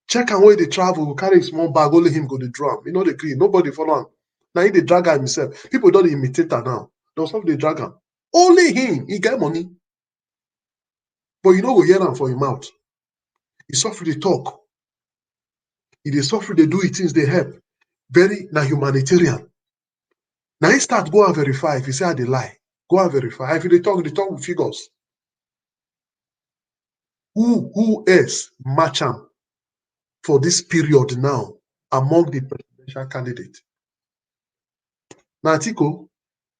Check and where they travel. Carry a small bag. Only him go the drum. You know the green. Nobody follow him. Now he the drag himself. People don't imitate her now. Don't stop the drag him. Only him. He get money. But you know go hear him for him mouth. He suffer the talk. He dey suffer they do it things they help. Very na humanitarian. Now he start go and verify. If he say I dey lie, go and verify. If they talk with figures. Who else match him for this period now among the presidential candidates? Now Atiku,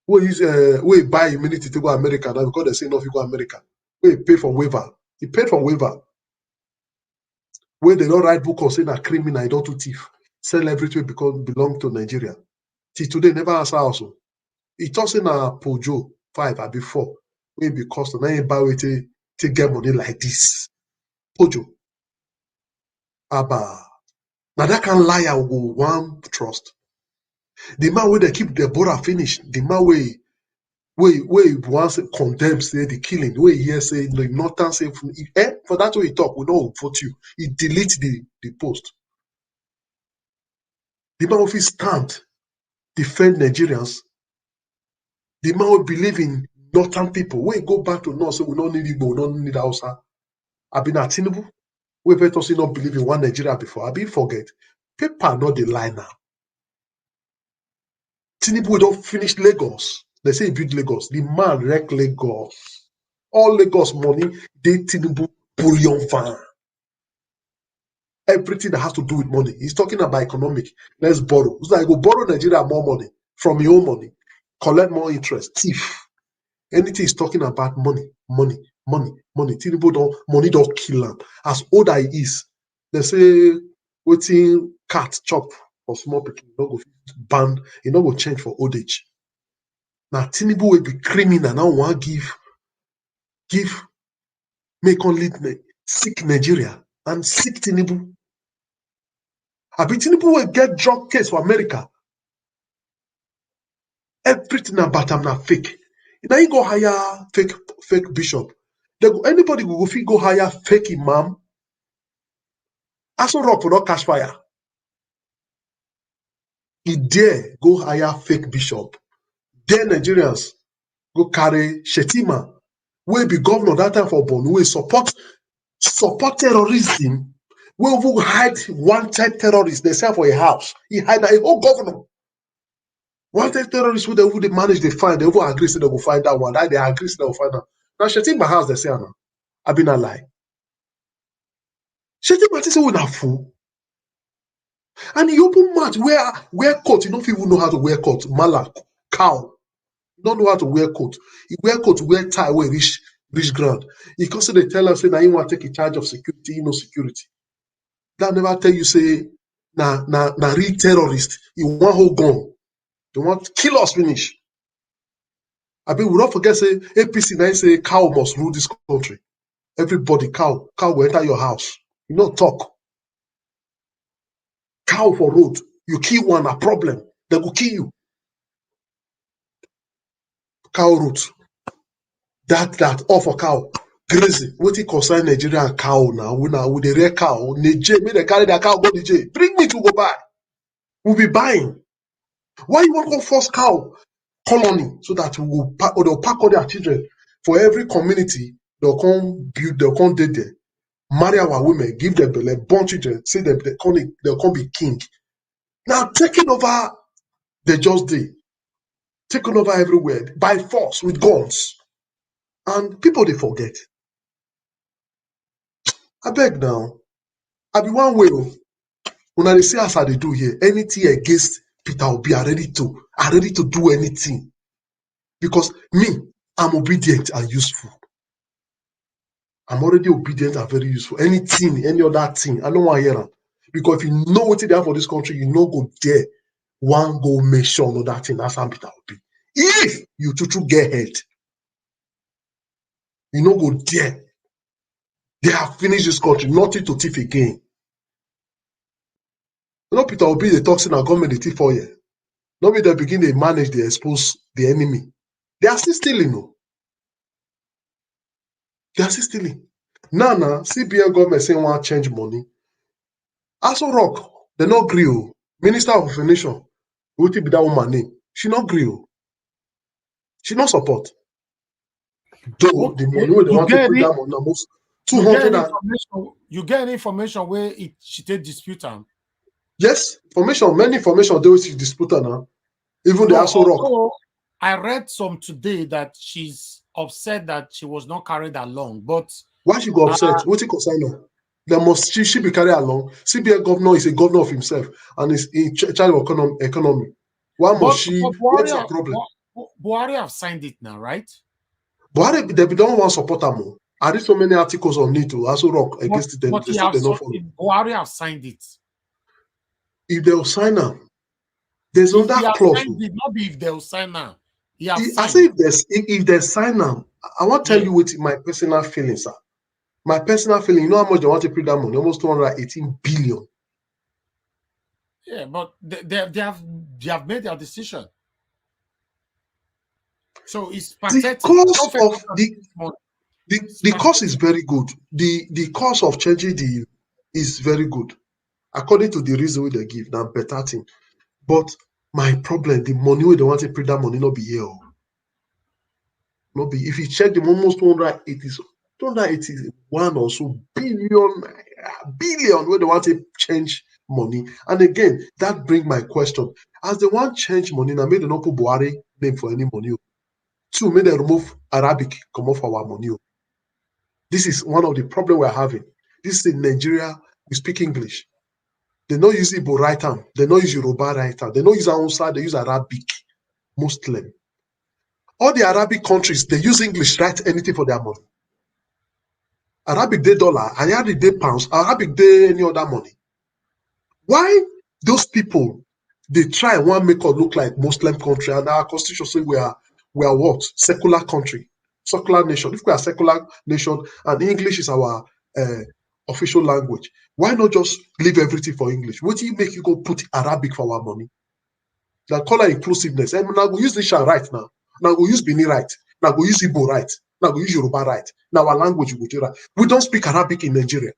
we buy immunity to go America now because they say no, you go America. We pay for waiver. He paid for waiver. Where they don't write book or say that criminal, don't to thief, sell everything because belong to Nigeria. Till today, never answer also. He talks in a Pojo 5 or before, where be cost and then buy it to get money like this. Pojo. Abba. Now that can lie I will one trust. The man where they keep the border finished, the man where once condemns say the killing, where he hear say the northern say for that way he talk, we don't vote you. He delete the post. The man will stand, defend Nigerians. The man will believe in northern people. When go back to north, so we don't need Igbo, we don't need Hausa. I've been at Tinubu. We better also not believe in one Nigeria before. I've been forget. People are not the lie now. Tinubu don't finish Lagos. They say he built Lagos. The man wreck Lagos. All Lagos money, they Tinubu bullion van. Everything that has to do with money. He's talking about economic. Let's borrow. It's like go borrow Nigeria more money from your own money. Collect more interest. Thief. Anything is talking about money. Tinubu money don't kill him. As old as he is, they say waiting cat chop for small people. You know go band, you know go change for old age. Now Tinubu will be criminal. Now one give make on lead sick Nigeria and sick Tinubu. I bet Tinubu will get drug case for America. Everything about him now fake. Now you go hire fake bishop. Anybody will go hire fake imam. Also rock for not cash fire. He dare go hire fake bishop. Dare Nigerians go carry Shetima. Will be governor that time for Borno. Will support terrorism. Will hide wanted terrorists. They sell for a house. He hide a whole governor. Wanted terrorists who they manage they find. They will agree so they will find that one. They agree so they will find out. Now Shetima house they say now. I've been a lie. Shetima say we not fool. And he open mouth wear coat. You don't even know how to wear coat. Malak, cow. You don't know how to wear coat. He wear coat, wear tie, wear reach ground. He constantly tell us say now you want to take in charge of security, you know security. That never tell you say na real terrorist. You want whole gun. They want to kill us finish. I mean we don't forget say APC now say cow must rule this country. Everybody cow will enter your house. You don't talk. Cow for road. You kill one, a problem. They will kill you. Cow route. That, all for cow. Crazy. What it concern Nigeria and cow now? We with the rare cow. Niger, make they carry that cow go Niger. Bring me to go buy. We'll be buying. Why you want to go force cow colony so that they'll pack all their children for every community? They'll come build. They'll come date there. Marry our women, give them belly, born children, say they'll come be king. Now taking over the just day, taking over everywhere by force with guns. And people they forget. I beg now. I be one way. When I say as I they do here, anything against Peter Obi are ready to do anything. Because me, I'm obedient and useful. I'm already obedient and very useful. Anything, any other thing, I don't want to hear them. Because if you know what they have for this country, you know go there. One go make sure another thing. That's how Peter Obi. If you two get head, you know go there. They have finished this country, nothing to thief again. You know, Peter Obi, they talk in our government, they thief for you. Nobody they begin, they manage, they expose the enemy. They are still stealing, no. They are still stealing. Now, CBN government saying want to change money. Also Rock, they not agree. Minister of Information, what be that woman name? She not agree. She not support. Though the money where they want to put that money almost 200. You get any information where she take dispute am? Yes, many information they will dispute now. Even the also Rock. I read some today that she's upset that she was not carried along. But why she go upset? What's it concern her? There must she be carried along. CBN governor is a governor of himself and is in charge of economy. Why must she? What's the problem? Buhari have signed it now, right? Buhari, they don't want support her more. Are there so many articles on it to also rock against them? But They say they don't follow. Buhari have signed it. If they'll sign them, there's another clause. Not be if they'll sign now. I say if they sign them, I want to tell you with my personal feelings, sir. My personal feeling, you know how much they want to print that money? Almost 218 billion. Yeah, but they have made their decision. So it's pathetic. The cost is very good. The cost of changing is very good. According to the reason they give, now better thing. But my problem, the money we don't want to print that money not be here. Not be if you check the almost 281 or so billion where they want to change money. And again, that bring my question. As they want change money, now maybe they not put Buhari name for any money. Two, maybe they remove Arabic, come off our money. This is one of the problems we're having. This is in Nigeria, we speak English. They don't use Igbo right hand. They don't use Yoruba right hand. They don't use Hausa, they use Arabic, Muslim. All the Arabic countries, they use English, write anything for their money. Arabic day dollar, Arabic day pounds, Arabic day any other money. Why those people, they try and want to make us look like Muslim country, and our constitution say we are what? Secular country, secular nation. If we are secular nation and English is our official language, why not just leave everything for English? What do you make you go put Arabic for our money? That call it inclusiveness. And now we use this right now. Now we use Bini right. Now we use Igbo right. Now we use Yoruba right. Now our language we do right. We don't speak Arabic in Nigeria.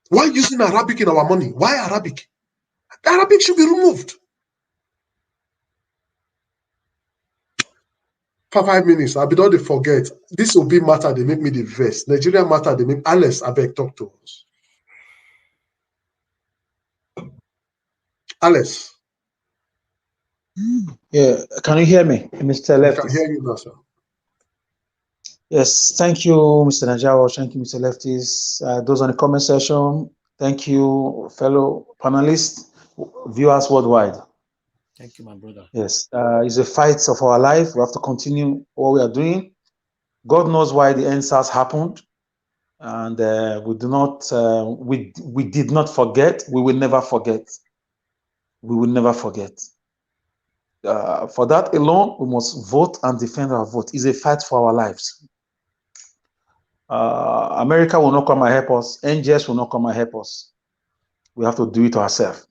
Why using Arabic in our money? Why Arabic? Arabic should be removed. For 5 minutes, I be don't forget. This will be matter, they make me the verse. Nigerian matter, they make Alice, I beg talk to us. Alice. Yeah, can you hear me, Mr. Lefty? I can hear you now, sir. Yes, thank you, Mr. Najawa. Thank you, Mr. Lefties. Those on the comment section, thank you, fellow panelists, viewers worldwide. Thank you, my brother. Yes, it's a fight of our life. We have to continue what we are doing. God knows why the answers happened, and we do not. We did not forget. We will never forget. We will never forget. For that alone, we must vote and defend our vote. It's a fight for our lives. America will not come and help us. NGS will not come and help us. We have to do it ourselves.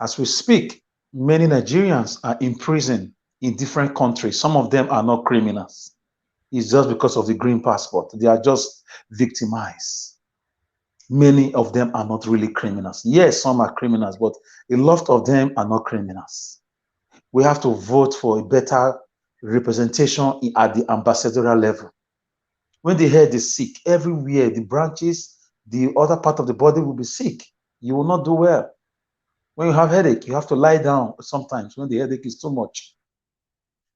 As we speak, many Nigerians are in prison in different countries. Some of them are not criminals. It's just because of the green passport. They are just victimized. Many of them are not really criminals. Yes, some are criminals, but a lot of them are not criminals. We have to vote for a better representation at the ambassadorial level. When the head is sick, everywhere, the branches, the other part of the body will be sick. You will not do well. When you have headache, you have to lie down sometimes when the headache is too much.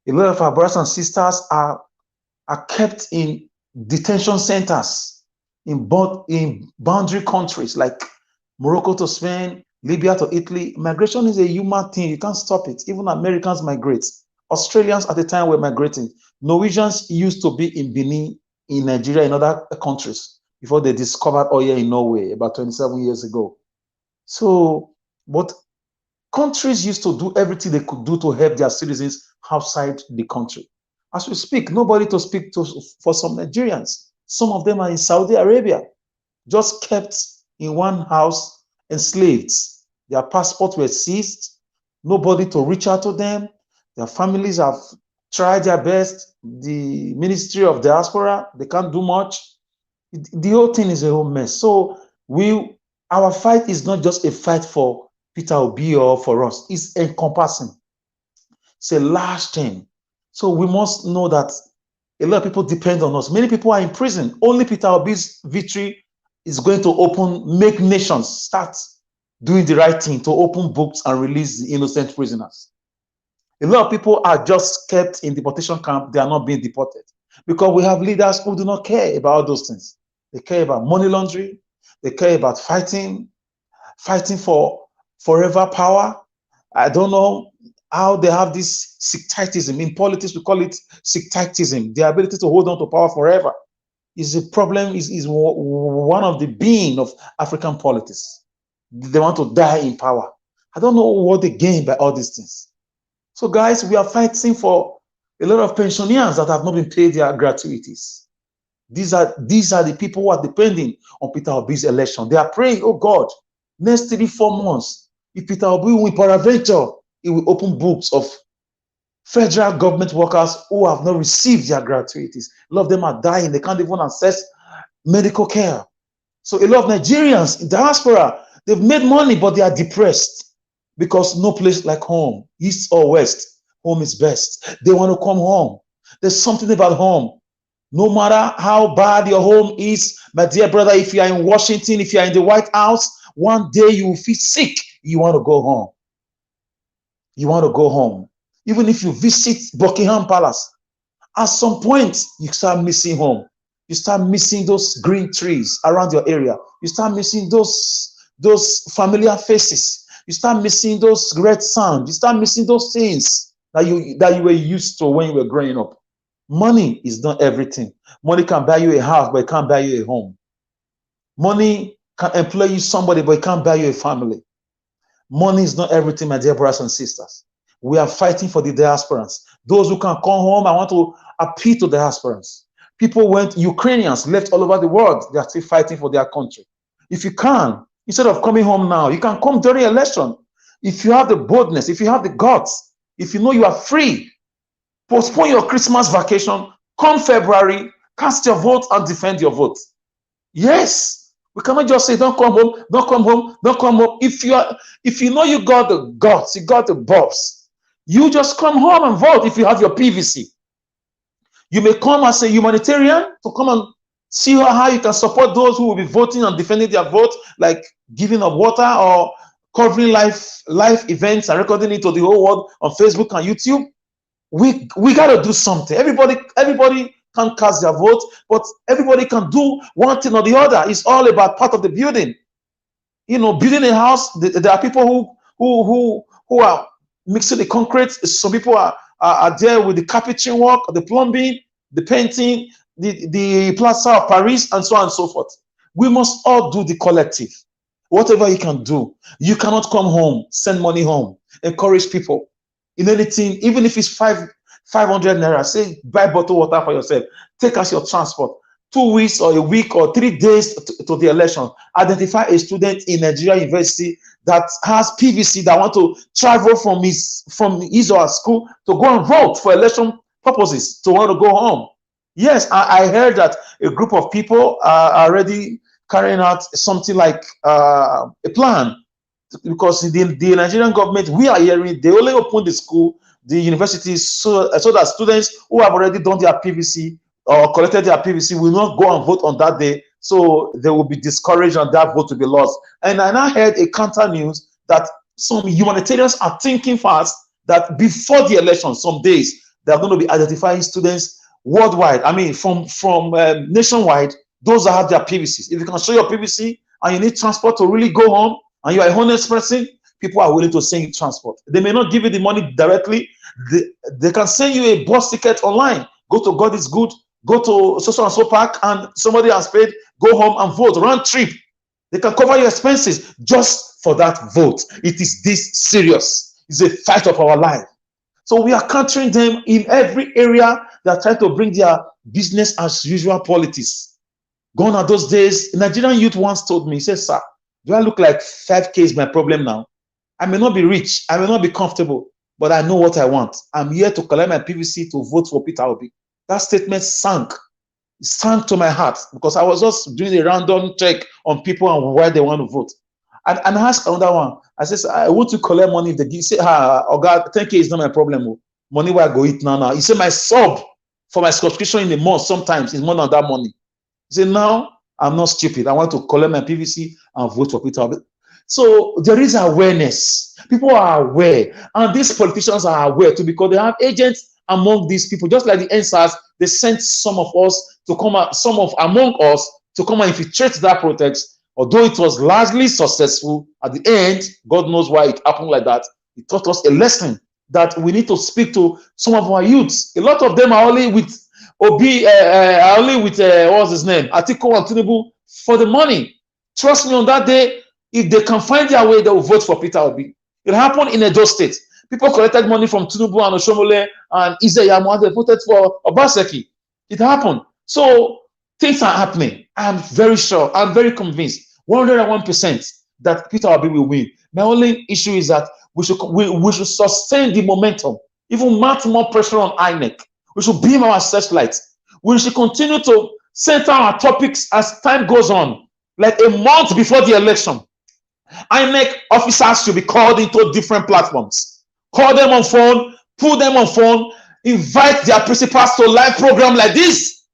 A lot of our brothers and sisters are kept in detention centers in boundary countries like Morocco to Spain, Libya to Italy. Migration is a human thing. You can't stop it. Even Americans migrate. Australians at the time were migrating. Norwegians used to be in Benin, in Nigeria, in other countries before they discovered oil in Norway about 27 years ago. So, but countries used to do everything they could do to help their citizens outside the country. As we speak, nobody to speak to for some Nigerians. Some of them are in Saudi Arabia, just kept in one house, enslaved. Their passports were seized. Nobody to reach out to them. Their families have tried their best. The Ministry of Diaspora, they can't do much. The whole thing is a whole mess. So our fight is not just a fight for Peter Obi or for us. It's encompassing. It's a large thing. So we must know that a lot of people depend on us. Many people are in prison. Only Peter Obi's victory is going to make nations start doing the right thing, to open books and release the innocent prisoners. A lot of people are just kept in deportation camp. They are not being deported because we have leaders who do not care about those things. They care about money laundering. They care about fighting for forever power. I don't know. how they have this sectatism. In politics, we call it sectatism, the ability to hold on to power forever. Is a problem, is one of the being of African politics. They want to die in power. I don't know what they gain by all these things. So guys, we are fighting for a lot of pensioners that have not been paid their gratuities. These are the people who are depending on Peter Obi's election. They are praying, oh God, next 3-4 months, if Peter Obi will peradventure, it will open books of federal government workers who have not received their gratuities. A lot of them are dying. They can't even access medical care. So a lot of Nigerians in diaspora, they've made money, but they are depressed because no place like home, east or west, home is best. They want to come home. There's something about home. No matter how bad your home is, my dear brother, if you are in Washington, if you are in the White House, one day you will feel sick. You want to go home. You want to go home. Even if you visit Buckingham Palace, at some point, you start missing home. You start missing those green trees around your area. You start missing those familiar faces. You start missing those great sounds. You start missing those things that you were used to when you were growing up. Money is not everything. Money can buy you a house, but it can't buy you a home. Money can employ you somebody, but it can't buy you a family. Money is not everything, my dear brothers and sisters. We are fighting for the diasporans. Those who can come home, I want to appeal to the diasporans. Ukrainians left all over the world, they are still fighting for their country. If you can, instead of coming home now, you can come during election. If you have the boldness, if you have the guts, if you know you are free, postpone your Christmas vacation, come February, cast your vote and defend your vote. Yes, we cannot just say, don't come home, don't come home, don't come home. If you know you got the guts, you got the balls, you just come home and vote if you have your PVC. You may come as a humanitarian to come and see how you can support those who will be voting and defending their vote, like giving of water or covering live events and recording it to the whole world on Facebook and YouTube. We got to do something. Everybody can cast their vote, but everybody can do one thing or the other. It's all about part of the building. You know, building a house, there are people who are mixing the concrete. Some people are there with the carpentry work, the plumbing, the painting, the plaster of Paris, and so on and so forth. We must all do the collective. Whatever you can do. You cannot come home, send money home, encourage people in anything, even if it's 500 naira. Say, buy bottled water for yourself. Take as your transport. 2 weeks or a week or 3 days to the election. Identify a student in Nigerian university that has PVC that want to travel from his or her school to go and vote for election purposes, to want to go home. Yes, I heard that a group of people are already carrying out something like a plan, because the Nigerian government, we are hearing, they only open the school, the universities, so that students who have already done their PVC or collected their PVC will not go and vote on that day. So they will be discouraged and that vote will be lost. And I now heard a counter news that some humanitarians are thinking fast that before the election, some days, they are going to be identifying students worldwide. I mean, from nationwide, those that have their PVCs. If you can show your PVC and you need transport to really go home, and you are a honest person, people are willing to send you transport. They may not give you the money directly. They can send you a bus ticket online. Go to God is Good, go to so park, and somebody has paid, go home and vote, round trip. They can cover your expenses just for that vote. It is this serious. It's a fight of our life. So we are countering them in every area. They are trying to bring their business as usual politics. Gone are those days. A Nigerian youth once told me, he said, sir, do I look like 5K is my problem now? I may not be rich, I may not be comfortable, but I know what I want. I'm here to collect my PVC to vote for Peter Obi. That statement sank to my heart, because I was just doing a random check on people and where they want to vote. And I asked another one. I said, I want to collect money. If they give, say, oh God, 10K is not my problem. Money where I go eat now. He said, my sub for my subscription in the month sometimes is more than that money. He said, now I'm not stupid. I want to collect my PVC and vote for Peter Obi. So there is awareness. People are aware, and these politicians are aware too, because they have agents among these people. Just like the NSAS, they sent some of us to come out, among us to come and infiltrate that protest. Although it was largely successful, at the end, God knows why it happened like that. It taught us a lesson that we need to speak to some of our youths. A lot of them are only with Obi, only with what's his name, Atiku and Tinubu for the money. Trust me, on that day, if they can find their way, they will vote for Peter Obi. It happened in Edo State. People collected money from Tinubu and Oshomole and Izeyamu. They voted for Obaseki. It happened. So things are happening. I'm very sure. I'm very convinced, 101%, that Peter Obi will win. My only issue is that we should sustain the momentum, even mount more pressure on INEC. We should beam our searchlights. We should continue to center our topics as time goes on, like a month before the election. INEC officers should be called into different platforms. Call them on phone, put them on phone, invite their principals to live program like this.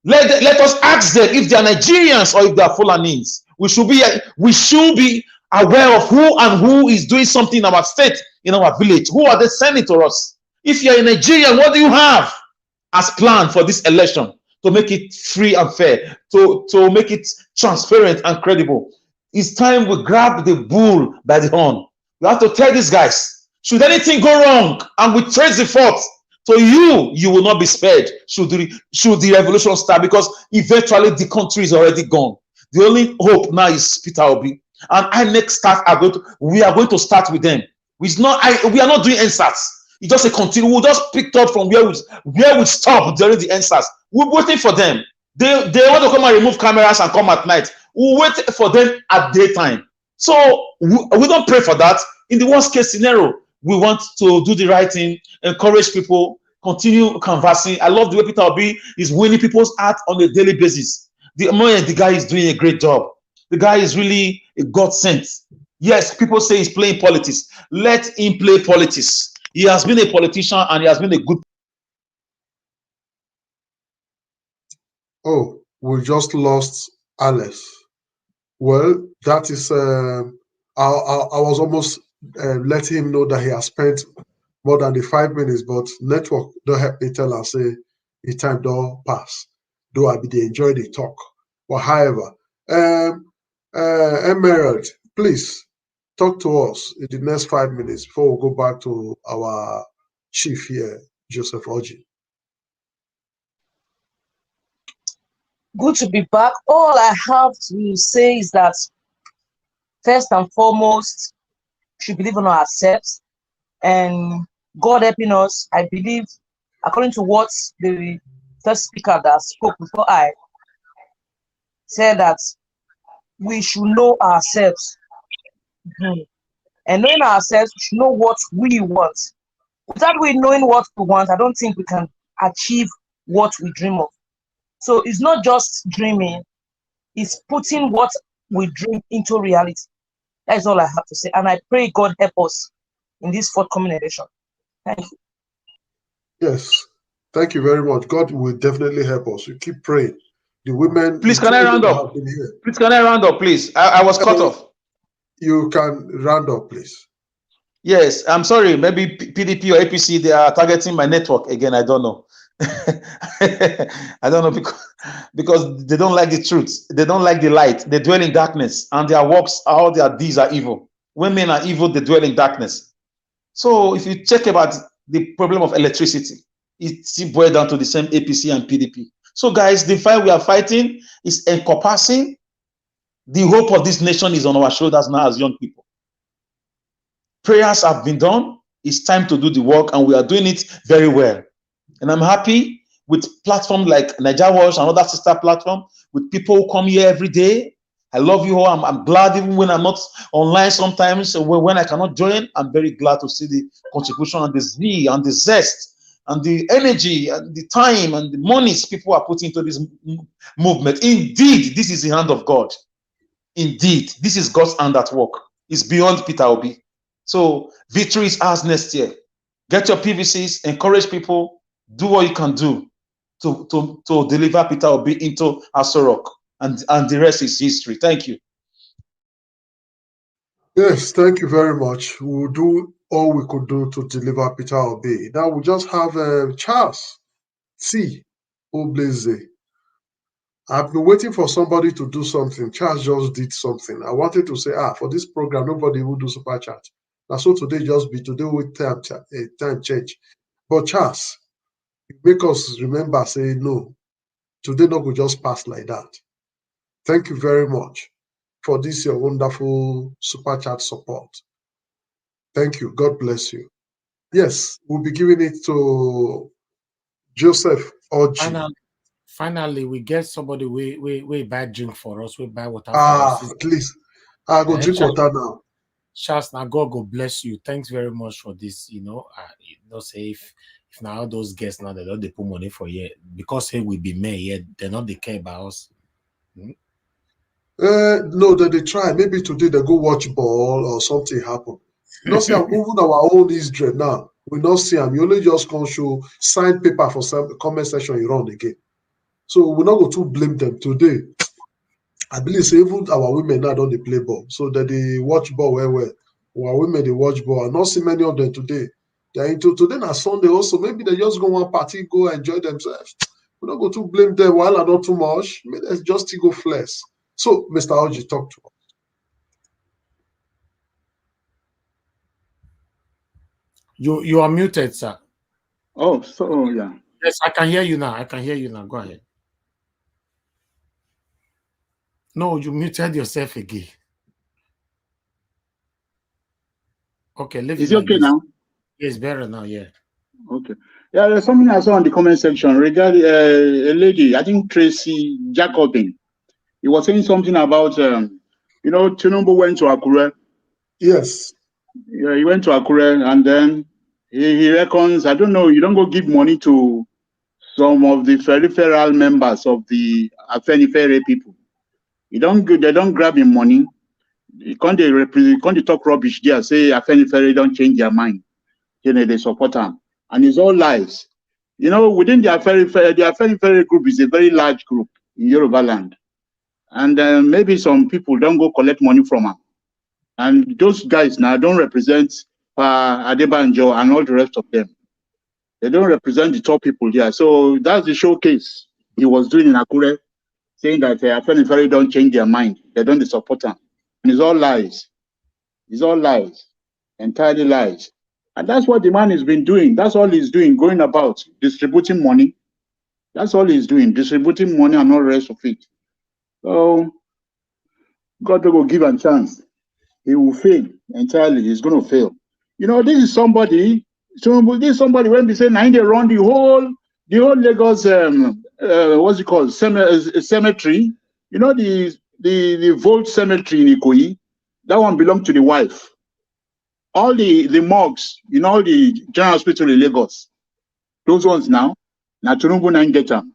Let us ask them if they are Nigerians or if they are Fulanese. We should be aware of who is doing something in our state, in our village. Who are they sending to us? If you're a Nigerian, what do you have as plan for this election to make it free and fair, to make it transparent and credible? It's time we grab the bull by the horn. We have to tell these guys, should anything go wrong and we trace the fault to you will not be spared should the revolution start, because eventually the country is already gone. The only hope now is Peter Obi. And our next start we are going to start with them. We are not doing NSAS. It's just a continue. We'll just pick up from where we stop during the NSAS. We're waiting for them. They want to come and remove cameras and come at night. We'll wait for them at daytime. So we don't pray for that. In the worst case scenario, we want to do the right thing, encourage people, continue conversing. I love the way Peter Obi is winning people's heart on a daily basis. The guy is doing a great job. The guy is really a God sent. Yes, people say he's playing politics. Let him play politics. He has been a politician and he has been a good. Oh, we just lost Alice. Well, that is, I was almost letting him know that he has spent more than the 5 minutes, but network don't help me tell and say the time don't pass. Though I be they enjoy the talk. But however, Emerald, please talk to us in the next 5 minutes before we go back to our chief here, Joseph Oji. Good to be back. All I have to say is that first and foremost, we should believe in ourselves, and God helping us. I believe, according to what the first speaker that spoke before I said, that we should know ourselves. And knowing ourselves, we should know what we want. Without we knowing what we want, I don't think we can achieve what we dream of. So it's not just dreaming, it's putting what we dream into reality. That's all I have to say. And I pray God help us in this forthcoming election. Thank you. Yes, thank you very much. God will definitely help us. We keep praying. The women. Please, can I round up? Please, can I round up, please? I was cut off. You can round up, please. Yes, I'm sorry. Maybe PDP or APC, they are targeting my network again. I don't know. I don't know, because they don't like the truth. They don't like the light. They dwell in darkness, and their works, all their deeds are evil. When men are evil, they dwell in darkness. So if you check about the problem of electricity, it still boils down to the same APC and PDP. So guys, the fight we are fighting is encompassing. The hope of this nation is on our shoulders now as young people. Prayers have been done. It's time to do the work, and we are doing it very well. And I'm happy with platforms like Niger Watch and other sister platform, with people who come here every day. I love you all. I'm glad, even when I'm not online sometimes, when I cannot join, I'm very glad to see the contribution and the zeal and the zest and the energy and the time and the monies people are putting into this movement. Indeed, this is the hand of God. Indeed, this is God's hand at work. It's beyond Peter Obi. So victory is ours next year. Get your PVCs, encourage people, do what you can do to deliver Peter Obi into Asorok, and the rest is history. Thank you. Yes, thank you very much. We'll do all we could do to deliver Peter Obi. Now we just have Charles C. Obleze. I've been waiting for somebody to do something. Charles just did something. I wanted to say, for this program, nobody will do super chat. Now, so today just be today with time change. But Charles, make us remember, say no, today not go just pass like that. Thank you very much for this your wonderful super chat support. Thank you. God bless you. Yes, we'll be giving it to Joseph Oji. Finally, we get somebody we buy drink for us, we buy water for us. At least I go drink water now. Charles, now God bless you. Thanks very much for this. Say if now all those guests now they don't they put money for you because hey we be mayor yet they're not they care about us. No, they try. Maybe today they go watch ball or something happen. Not see I'm moving our own Israel now. We not see them. You only just come show sign paper for some comment section you run again. So we not go to blame them today. I believe say even our women now don't they play ball. So that they watch ball well. Our women they watch ball. I not see many of them today. They're into today na Sunday also. Maybe they just go one party, go enjoy themselves. We not go to blame them while I not too much. Maybe let's just go flex. So, Mr. Oji, talk to us. You are muted, sir. Oh, so yeah. Yes, I can hear you now. Go ahead. No, you muted yourself again. Okay, is it okay now? It's better now, yeah. Okay. Yeah, there's something I saw in the comment section regarding a lady, I think Tracy Jacobin. He was saying something about, Tinubu went to Akure. Yes. Yeah, he went to Akure and then he reckons, I don't know, you don't go give money to some of the peripheral members of the Afenifere people. They don't grab him money. They talk rubbish there, say Afenifere don't change their mind. They support him. And it's all lies. Within the Afenifere group is a very large group in Yoruba land. And maybe some people don't go collect money from them. And those guys now don't represent Adebanjo and all the rest of them. They don't represent the top people there. So that's the showcase he was doing in Akure, saying that Afenifere don't change their mind. They don't support them. And it's all lies. It's all lies. Entirely lies. And that's what the man has been doing. That's all he's doing, going about distributing money. That's all he's doing, distributing money and all the rest of it. So God will give him a chance. He will fail entirely. He's going to fail. This is somebody when we say now they run the whole Lagos what's it called? Cemetery. The Vault Cemetery in Ikoyi, that one belonged to the wife. All the morgues, all the general hospital in Lagos, those ones now Tinubu now get them.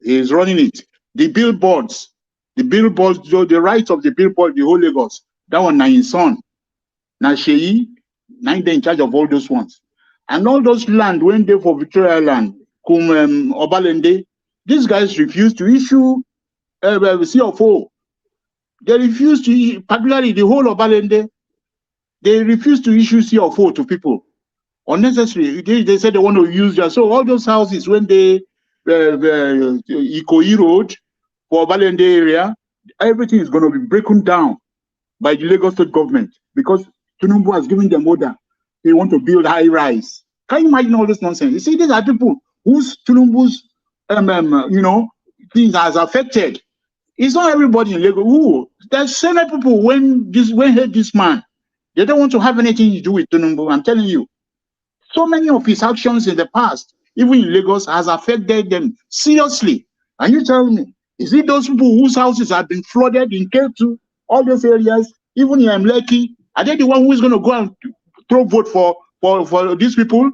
He's running it. The billboards, the rights of the billboard, the whole Lagos, that one now his son. Now Sheyi, now they're in charge of all those ones. And all those land went there for Betrayal land, Obalende, these guys refused to issue CFO. They refused to, particularly the whole Obalende, they refused to issue CFO to people. Unnecessary. They said they want to use that. So all those houses, when they Ikoyi Road for Obalende area, everything is going to be broken down by the Lagos state government because Tinubu has given them order. They want to build high rise. Can you imagine all this nonsense? You see, these are people whose Tinubu's things has affected. It's not everybody in Lagos. There's so many people when hate this man, they don't want to have anything to do with Tinubu. I'm telling you. So many of his actions in the past, even in Lagos, has affected them seriously. And you tell me, is it those people whose houses have been flooded in K2, all those areas, even in Mleki, are they the one who is going to go and throw vote for these people?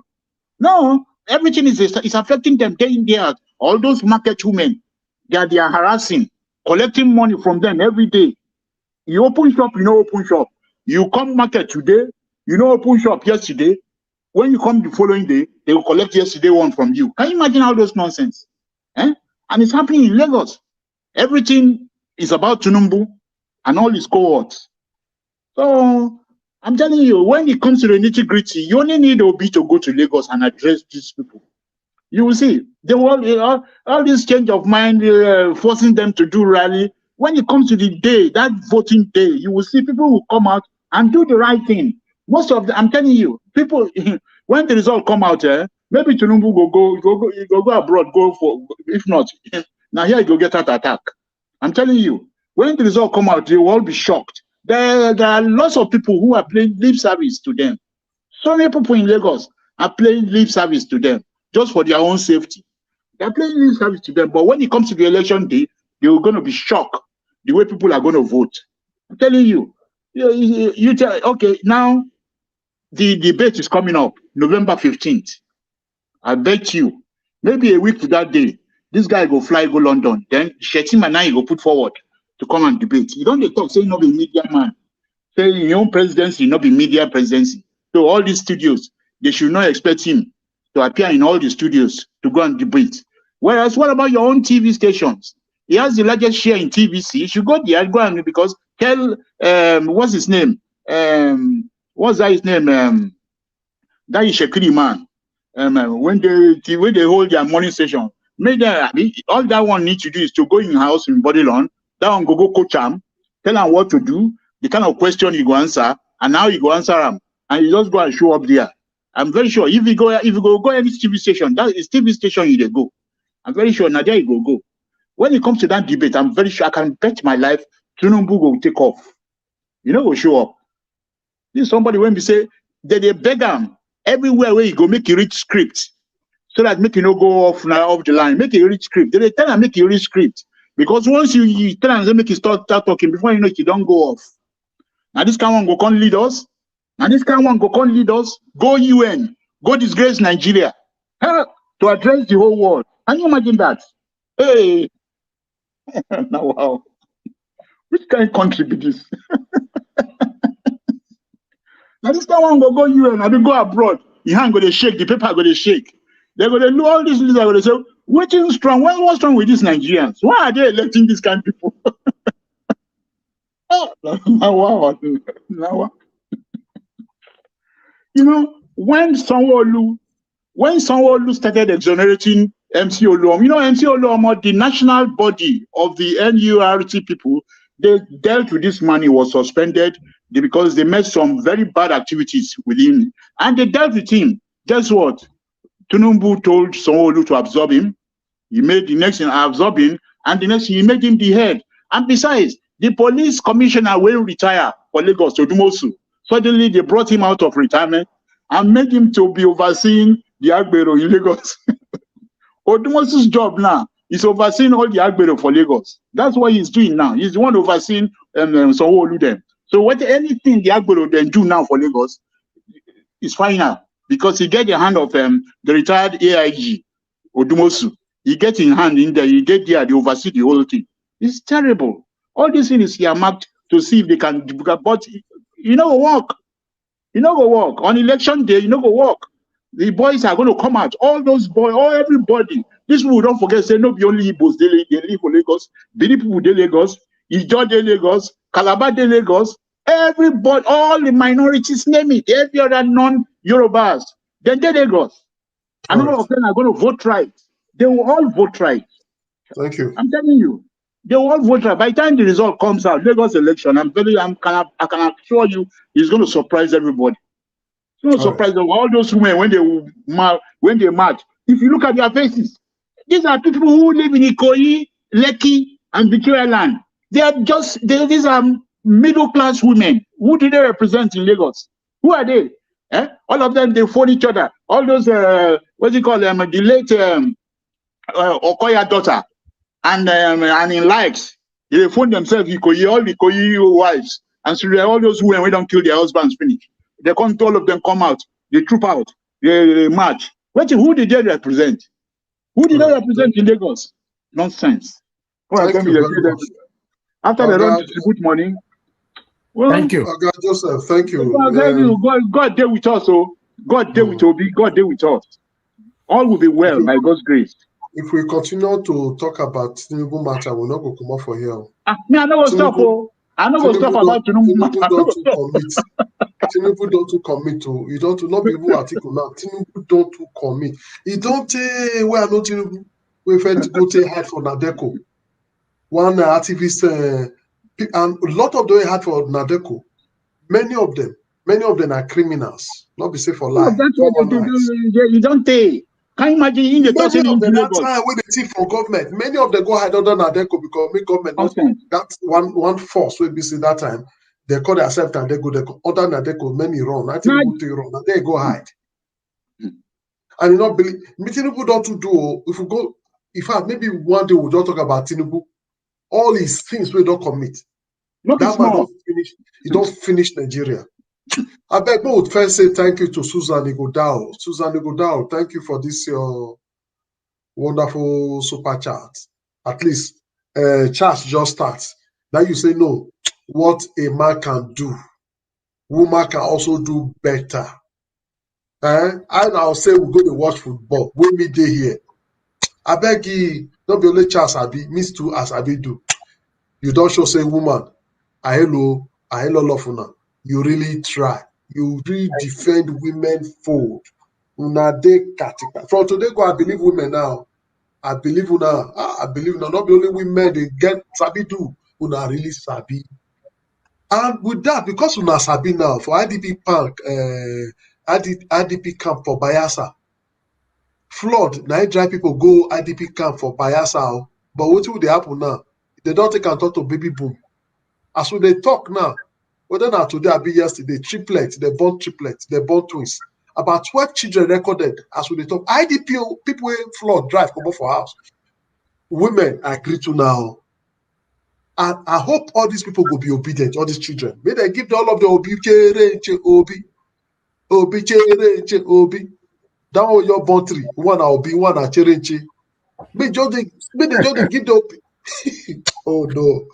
No, everything is affecting them day in, day out. All those market women, they are harassing, collecting money from them every day. You open shop, open shop. You come market today, open shop yesterday. When you come the following day, they will collect yesterday one from you. Can you imagine all those nonsense? And it's happening in Lagos. Everything is about Tinubu and all his cohorts. So I'm telling you, when it comes to the nitty-gritty, you only need Obi to go to Lagos and address these people. You will see. They will all this change of mind, forcing them to do rally. When it comes to the day, that voting day, you will see people will come out and do the right thing. Most of the, I'm telling you, people, when the result come out, maybe Tinubu go abroad, go for, if not, now here you go get that attack. I'm telling you, when the result come out, they will all be shocked. There are lots of people who are playing lip service to them. So many people in Lagos are playing lip service to them just for their own safety. They're playing lip service to them, but when it comes to the election day, they're going to be shocked the way people are going to vote. I'm telling you, you tell, okay, now the debate is coming up, November 15th. I bet you, maybe a week to that day, this guy go fly, go London. Then Shetima now he go put forward to come and debate. You don't talk, say not be media man. Say your own presidency, not be media presidency. So all these studios, they should not expect him to appear in all the studios to go and debate. Whereas, what about your own TV stations? He has the largest share in TVC. You should go there, go and because tell what's his name? What's that his name? That is Shekiri man. When they hold their morning session, make them, all that one need to do is to go in house in Bodylon. That one go coach him, tell him what to do, the kind of question you go answer, and now you go answer him, and you just go and show up there. I'm very sure if you go any TV station, that is TV station you go. I'm very sure now there you go. When it comes to that debate, I'm very sure I can bet my life Tinubu will take off. You know, will show up. This is somebody when we say that they beg him everywhere where you go, make a rich script so that make you no go off the line. Make a rich script. They tell him make a rich script because once you tell him make you start talking before you know it, you don't go off. Now this kind of one go come lead us. Now this kind of one go come lead us. Go UN. Go disgrace Nigeria to address the whole world. Can you imagine that? Hey, now wow, which kind of country be this? Now this kind of one go UN. I go abroad. Your hand go to shake. The paper go to shake. They're going to do all these leaders are going to say, what's wrong with these Nigerians? Why are they electing these kind of people? Oh, wow. You know, when Sanwo-Olu started exonerating MC Oluomo, you know, MC Oluomo, the national body of the NURT people, they dealt with this money, was suspended because they made some very bad activities with him, and they dealt with him. Guess what? Tinubu told Sanwo-Olu to absorb him. He made the next thing absorb him, and the next thing he made him the head. And besides, the police commissioner will retire for Lagos to Odumosu. Suddenly, they brought him out of retirement and made him to be overseeing the Agbero in Lagos. Odumosu's job now is overseeing all the Agbero for Lagos. That's what he's doing now. He's the one overseeing Sanwo-Olu them. So anything the Agbero then do now for Lagos is final. Because he get the hand of the retired AIG, Odumosu. He get in hand in there, he get there, they oversee the whole thing. It's terrible. All this thing is earmarked to see if they can, but you know go work. You know go work. On election day, you know go work. The boys are going to come out. All those boys, everybody. This people don't forget, say no be only Igbos, they live for Lagos. Bini people de Lagos, Ijo de Lagos, Calabar de Lagos. Everybody, all the minorities, name it, every other non-Yorubas, then they Lagos. And all of them are going to vote right. They will all vote right. Thank you. I'm telling you, they will all vote right. By the time the result comes out, Lagos election, I can assure you, it's going to surprise everybody. It's going to surprise them. All those women when they march. If you look at their faces, these are people who live in Ikoyi, Lekki, and Betrayal land. They are these are middle-class women. Who do they represent in Lagos? Who are they? All of them, they phone each other. All those, what do you call them? The late Okoya daughter. And in likes, they phone themselves all the Ikoyi wives. And so all those women who don't kill their husbands finish. They come, all of them come out. They troop out. They march. Who did they represent? Who did they represent in Lagos? Nonsense. Thank you very much. After they don't distribute money. Well, thank you. Joseph, thank you. God deal with us, oh. God deal with Obi. God deal with us. All will be well by God's grace. If we continue to talk about Tinubu matter, we'll not go come up for here. Me, I never stop, oh. I never stop about Tinubu matter. Tinubu don't commit to. You don't not be able to article now. Tinubu don't commit. He don't where no Tinubu. We felt to go take hard for Nadeco. One activist and a lot of them had for Nadeco. Many of them. Many of them are criminals, not be safe for No, life. that's what you don't take. Can you imagine in the Many dozen of them that Lagos? time when they thief from government, many of them go hide under Nadeco because make government not that's one force will be see that time. They call themselves and they go under Nadeco, many run, I think they run, and they go hide. And you not believe me, Tinubu don't do if we go, in fact, maybe one day we'll just talk about Tinubu, all his things we don't commit. Not that man don't finish, he don't finish Nigeria. I beg me would first say thank you to Susan Igodao. Susan Igodao, thank you for this your wonderful super chat. At least chat just starts. Now you say no, what a man can do, woman can also do better. I now say we go to watch football. We meet day here. I beg you, not be only chance I be, miss too as I be do. You don't show say woman, I hello love una. You really try. You really defend women fold. Una dey katika. From today go, I believe women now. I believe una. I believe una. Not be only women they get sabi do. Una really sabi. And with that, because una sabi now for IDP Park, IDP camp for Bayelsa, flood. Now drive people go IDP camp for Bayelsa. But what will they happen now? They don't take and talk to baby boom. As we they talk now, whether not today or be yesterday, triplets, they born twins. About 12 children recorded as we they talk. IDP people flood drive come up for house. Women agree to now. And I hope all these people will be obedient, all these children. May they give all of the obi. That one your born three. One obi, one cherenche. May they just give the obi. Oh no.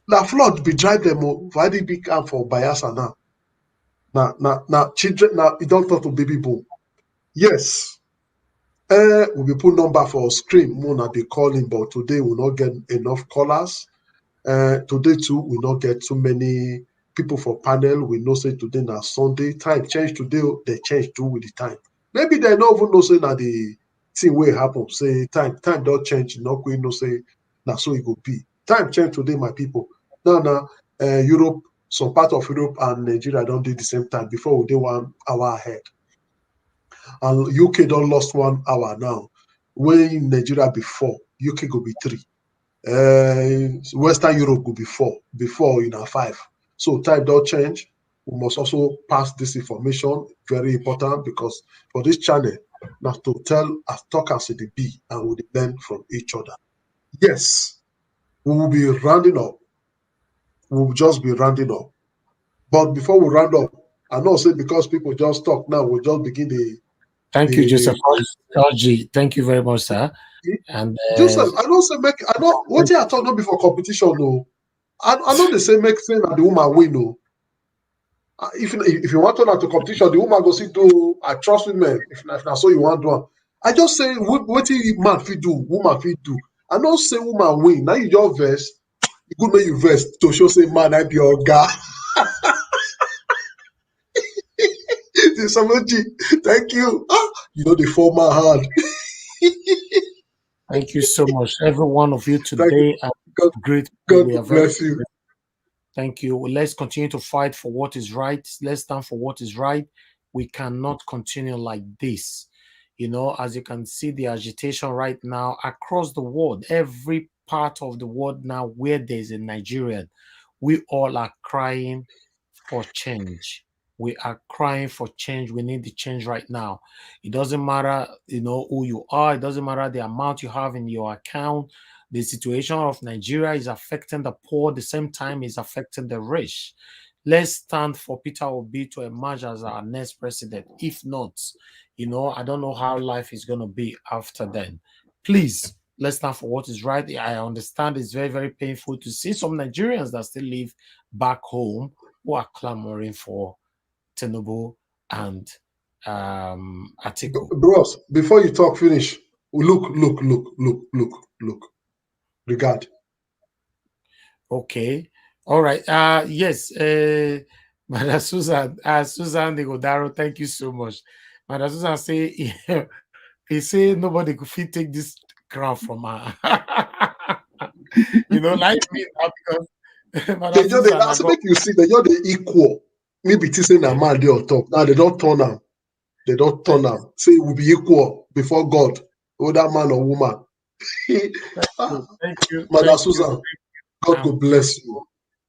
Now flood be drive them for IDP camp for Bayelsa now. Now children now you don't talk to baby boom. Yes. We will put number for screen. Mona be calling, but today we will not get enough callers. Today too, we not get too many people for panel. We know say today now Sunday. Time change today, they change too with the time. Maybe they don't even know say now the thing will happen. Say time don't change, not going no say now so it go be. Time change today, my people. Now, Europe, some part of Europe and Nigeria don't do the same time. Before we do 1 hour ahead. And UK don't lost 1 hour now. When Nigeria before, UK go be 3. Western Europe will be 4. Before 5. So time don't change. We must also pass this information. Very important because for this channel, now to talk as it be and we learn from each other. Yes, we will be rounding up. We will just be rounding up. But before we round up, I know say because people just talk now, we'll just begin the. Thank you, Joseph. LG, thank you very much, sir. And Joseph, I know say make I know what you are talking about before competition, no. I know they say make saying that the woman win, no. If you want to to competition, the woman go see do. I trust women. If now so you want one, I just say what man fit do, woman fit do. I don't say woman win. Now you just verse. You good make you verse to show say man I be your guy. Thank you. You know the former hand. Thank you so much, every one of you today. Great. God bless you. Thank you. Let's continue to fight for what is right. Let's stand for what is right. We cannot continue like this. As you can see, the agitation right now across the world, every part of the world now where there's a Nigerian, we all are crying for change. We are crying for change. We need the change right now. It doesn't matter, who you are. It doesn't matter the amount you have in your account. The situation of Nigeria is affecting the poor. At the same time, is affecting the rich. Let's stand for Peter Obi to emerge as our next president. If not, I don't know how life is going to be after then. Please, let's stand for what is right. I understand it's very, very painful to see some Nigerians that still live back home who are clamoring for Tinubu and Atiku. Bros, before you talk finish, look. Regard. Okay. All right. Yes. Madam Susan Nigodaro, thank you so much. Madam Susan say he say nobody could fit take this crown from her. Like me now because They make you see that you're the equal. maybe saying a man they on top. Now they don't turn them. They don't turn them. Say we'll be equal before God, whether man or woman. Thank you. Mother Thank Susan, you. God will bless you.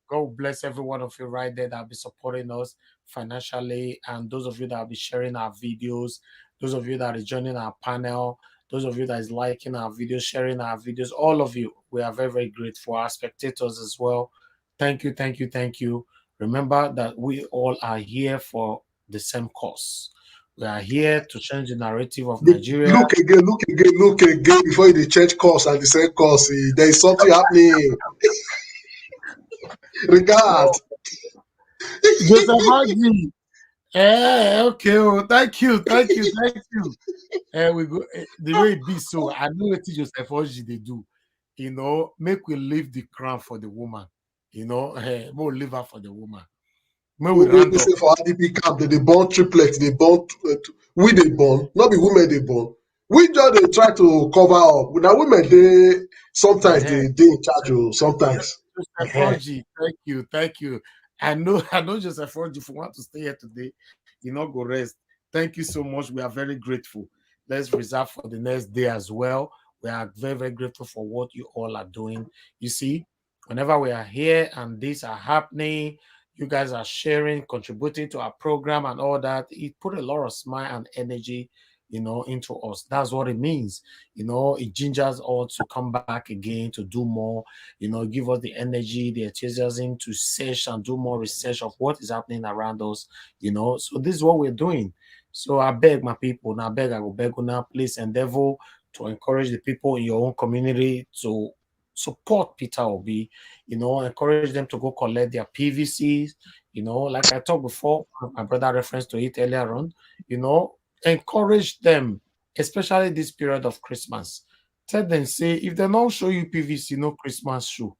God bless every one of you right there that will be supporting us financially, and those of you that will be sharing our videos, those of you that are joining our panel, those of you that is liking our videos, sharing our videos, all of you, we are very, very grateful. Our spectators as well. Thank you, thank you, thank you. Remember that we all are here for the same cause. We are here to change the narrative of Nigeria. Look again before you change course and the same course. There is something happening. Regard. Joseph Maggi. Okay. Oh, thank you. We go the way it be so. I know what Joseph Oji they do. Make we leave the crown for the woman. More leave her for the woman. We say for IDP camp, they born triplets, they born we they born, not be women they born. We just they try to cover up. Now women they sometimes they in charge, sometimes. Joseph Oji, thank you. I know Joseph Oji, if you want to stay here today, go rest. Thank you so much. We are very grateful. Let's reserve for the next day as well. We are very, very grateful for what you all are doing. You see, whenever we are here and these are happening, you guys are sharing, contributing to our program and all that. It put a lot of smile and energy, into us. That's what it means. It gingers us to come back again, to do more, give us the energy, the enthusiasm to search and do more research of what is happening around us, So this is what we're doing. So I beg my people, now I will beg now, please endeavor to encourage the people in your own community to support Peter Obi, encourage them to go collect their PVCs, like I talked before, my brother referenced to it earlier on, encourage them, especially this period of Christmas. Tell them, say, if they don't show you PVC, no Christmas shoe.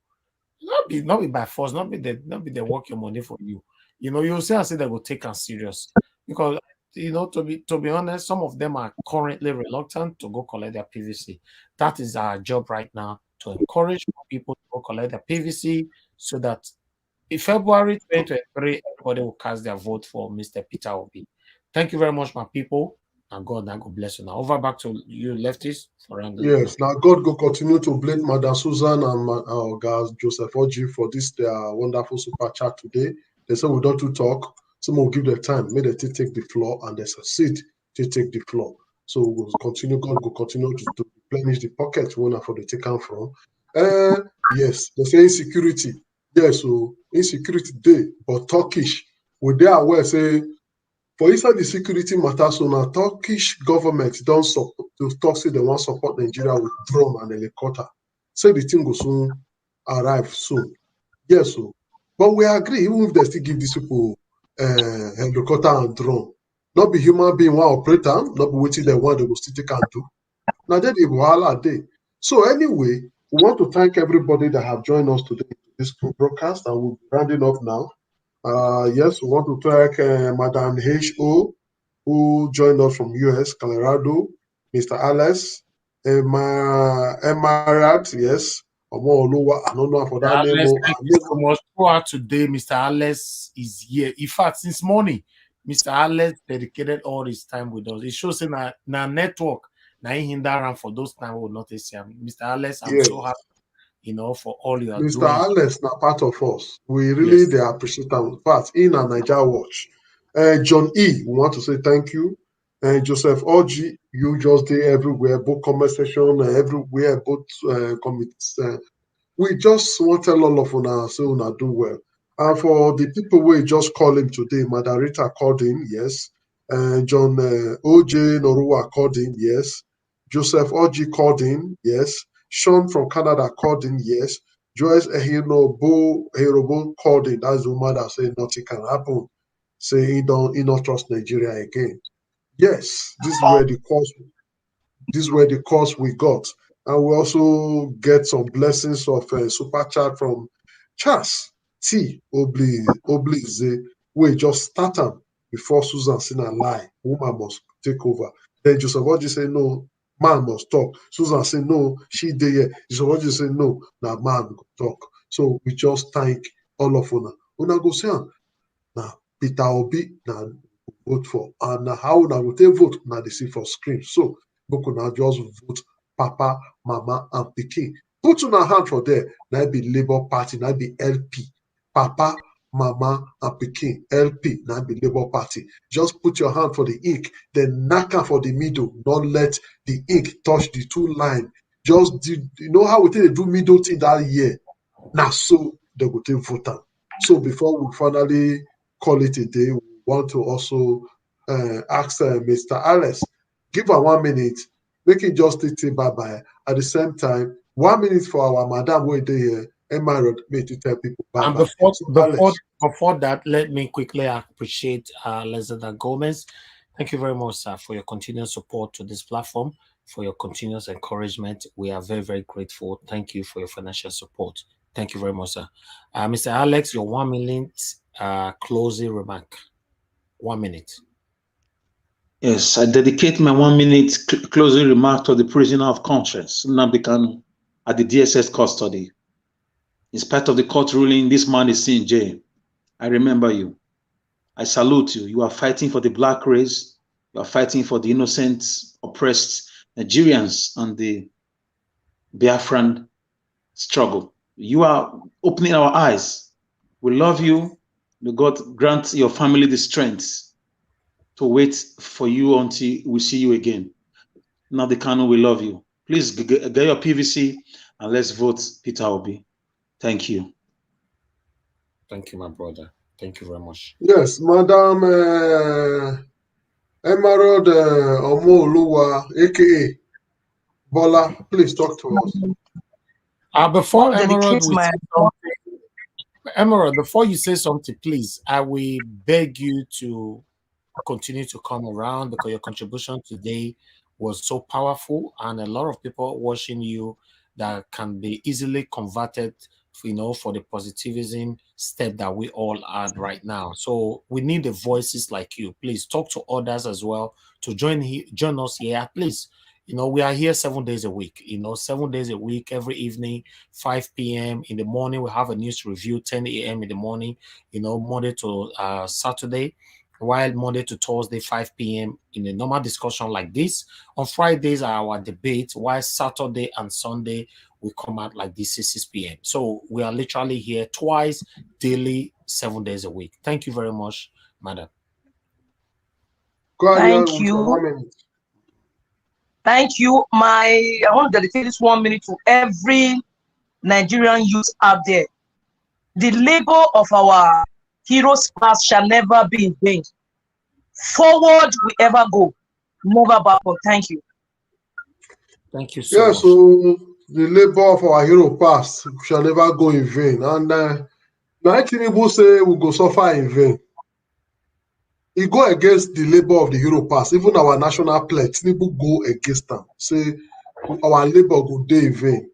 Not be by force, not be they work your money for you. You'll say they will take us serious. Because to be honest, some of them are currently reluctant to go collect their PVC. That is our job right now, to encourage people to go collect their PVC so that in February 2023, everybody will cast their vote for Mr. Peter Obi. Thank you very much, my people. And God bless you. Now, over back to you, lefties, for rounding. Yes, now God go continue to bless Madam Susan and our guys, Joseph Oji, for this their wonderful super chat today. They say we don't to talk. Some will give their time, may they take the floor, and they succeed to take the floor. So we'll continue, God will continue to replenish the pocket winner for the taken from. Yes, they say insecurity. Yes, so insecurity day, but Turkish. Would they aware say for inside the security matter, so now Turkish government don't support to talk say they want support Nigeria with drone and helicopter. Say the thing will soon arrive soon. Yes, so but we agree, even if they still give these people helicopter and drone, not be human being one operator, not be waiting they want, they will still take and do. Now that the wahala day. So anyway, we want to thank everybody that have joined us today in this broadcast, and we'll be rounding up now. Yes, we want to thank Madam H.O., who joined us from US, Colorado, Mr. Alex, Emarat, yes, I don't know for that name. Thank you so much. Throughout today, Mr. Alex is here. In fact, since morning, Mr. Alex dedicated all his time with us. It shows in our network. Now he hinder for those time we will not see him. Mr. Alex, I'm so happy, for all you are Mr. doing. Alex, now part of us. We really they appreciate them. In fact, in a Niger watch. John E, we want to say thank you. Joseph Oji, you just did everywhere, both comment section, everywhere, both committees. We just want to tell all of una so una do well. And for the people we just call him today, Madarita called him, yes. John OJ Norua called him, yes. Joseph Oji called him, yes. Sean from Canada called him, yes. Joyce Herobo called him. That's the woman that said nothing can happen. Say he not trust Nigeria again. Yes, this is where the course we got. And we also get some blessings of super chat from Charles T. Oblize. We just start them before Susan seen a lie. Woman must take over. Then Joseph Oji say no, man must talk. Susan say no, she there. Joseph Oji say no, now man go talk. So we just thank all of una. Una go say now Peter Obi na vote for. And how una go take vote na dey see for screen. So make una just vote Papa, Mama, and Pikin. Put una hand for there. Na be Labour Party, na be LP. Papa, Mama, and Pikin. LP, na be Labour Party. Just put your hand for the ink, then knack am for the middle. Don't let the ink touch the two line. Just do, you know how we take dey do middle thing that year. Now so they go take vote am. So before we finally call it a day, we want to also ask Mr. Alex, give her 1 minute, make it just say bye-bye. At the same time, 1 minute for our madam waiting here, Emma made to tell people bye-bye. And before, So before that, let me quickly appreciate Leslie Gomez. Thank you very much, sir, for your continued support to this platform, for your continuous encouragement. We are very, very grateful. Thank you for your financial support. Thank you very much, sir. Mr. Alex, your 1 minute closing remark. 1 minute. Yes, I dedicate my 1 minute closing remark to the prisoner of conscience, Nnamdi Kanu, at the DSS custody. In spite of the court ruling, this man is still in jail. I remember you. I salute you. You are fighting for the black race. You are fighting for the innocent, oppressed Nigerians and the Biafran struggle. You are opening our eyes. We love you. May God grant your family the strength to wait for you until we see you again. Nnamdi Kanu, we love you. Please get your PVC and let's vote Peter Obi. Thank you. Thank you, my brother. Thank you very much. yes, Madam Emerald Omoluwa, aka Bola, please talk to us. Before Emerald, before you say something, please, I will beg you to continue to come around because your contribution today was so powerful and a lot of people watching you that can be easily converted, for the positivism step that we all are right now. So we need the voices like you. Please talk to others as well to join us here. At least, we are here 7 days a week, 7 days a week, every evening, 5 p.m. in the morning. We have a news review, 10 a.m. in the morning, Monday to Saturday, while Monday to Thursday, 5 p.m. in a normal discussion like this. On Fridays are our debates, while Saturday and Sunday we come out like this 6 p.m. So we are literally here twice daily, 7 days a week. Thank you very much, madam. Thank you. Thank you. I want to dedicate this 1 minute to every Nigerian youth out there. The labor of our heroes past shall never be in vain. Forward we ever go, never backward. Thank you. Thank you so much. So the labor of our hero past shall never go in vain. And like Tinubu say, we go suffer in vain. He go against the labor of the hero past. Even our national pledge, Tinubu go against them. Say our labor go day in vain.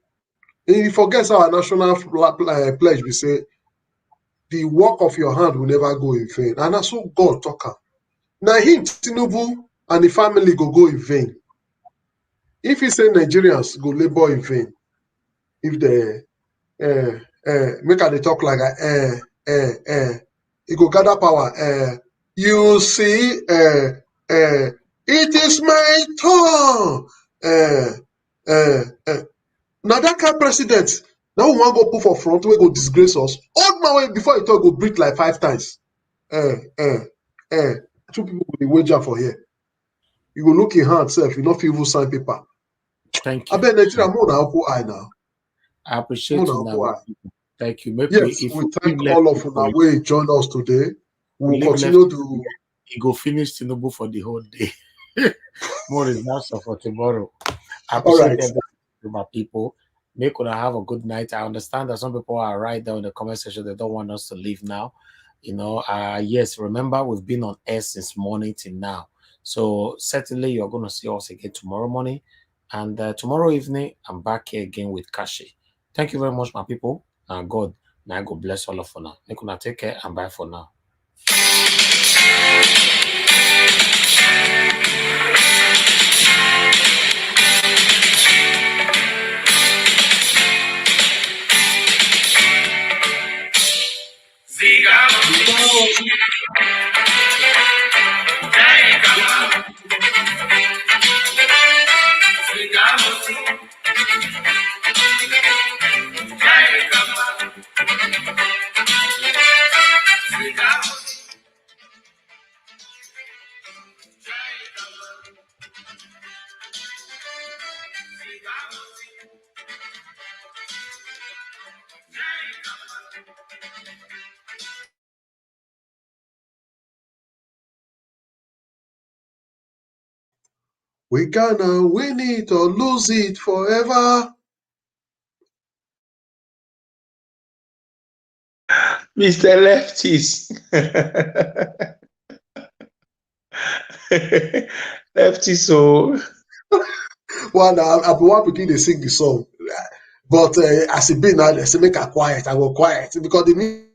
And he forgets our national pledge. We say the work of your hand will never go in vain. And that's what God talk about. Now him, Tinubu, and the family go in vain. If he say Nigerians go labor in vain, if they make they talk like he go gather power. You see, it is my turn. Now that kind of president, now we want to go put for front, we go disgrace us. Old man way before he talk go breathe like 5 times. 2 people will be wager for here. You go look in hand self, you not feel even sign paper. Thank you. I bet Nigeria more than open eye now. I appreciate you now. Thank you. Maybe yes, we thank all of you that way join us today. We will continue to. You go finish Tinubu for the whole day. More is not so for tomorrow. I appreciate my people. Make sure have a good night. I understand that some people are right there in the comment section. They don't want us to leave now. Yes, remember we've been on air since morning till now. So certainly you're going to see us again tomorrow morning. And tomorrow evening, I'm back here again with Kashi. Thank you very much, my people. And God bless all of you now. Make sure take care and bye for now. Ziga. We gonna win it or lose it forever. Mr. Lefties. Lefties, so. Well, I be one begin to sing the song. But as it be now, they say make her quiet. I will quiet because the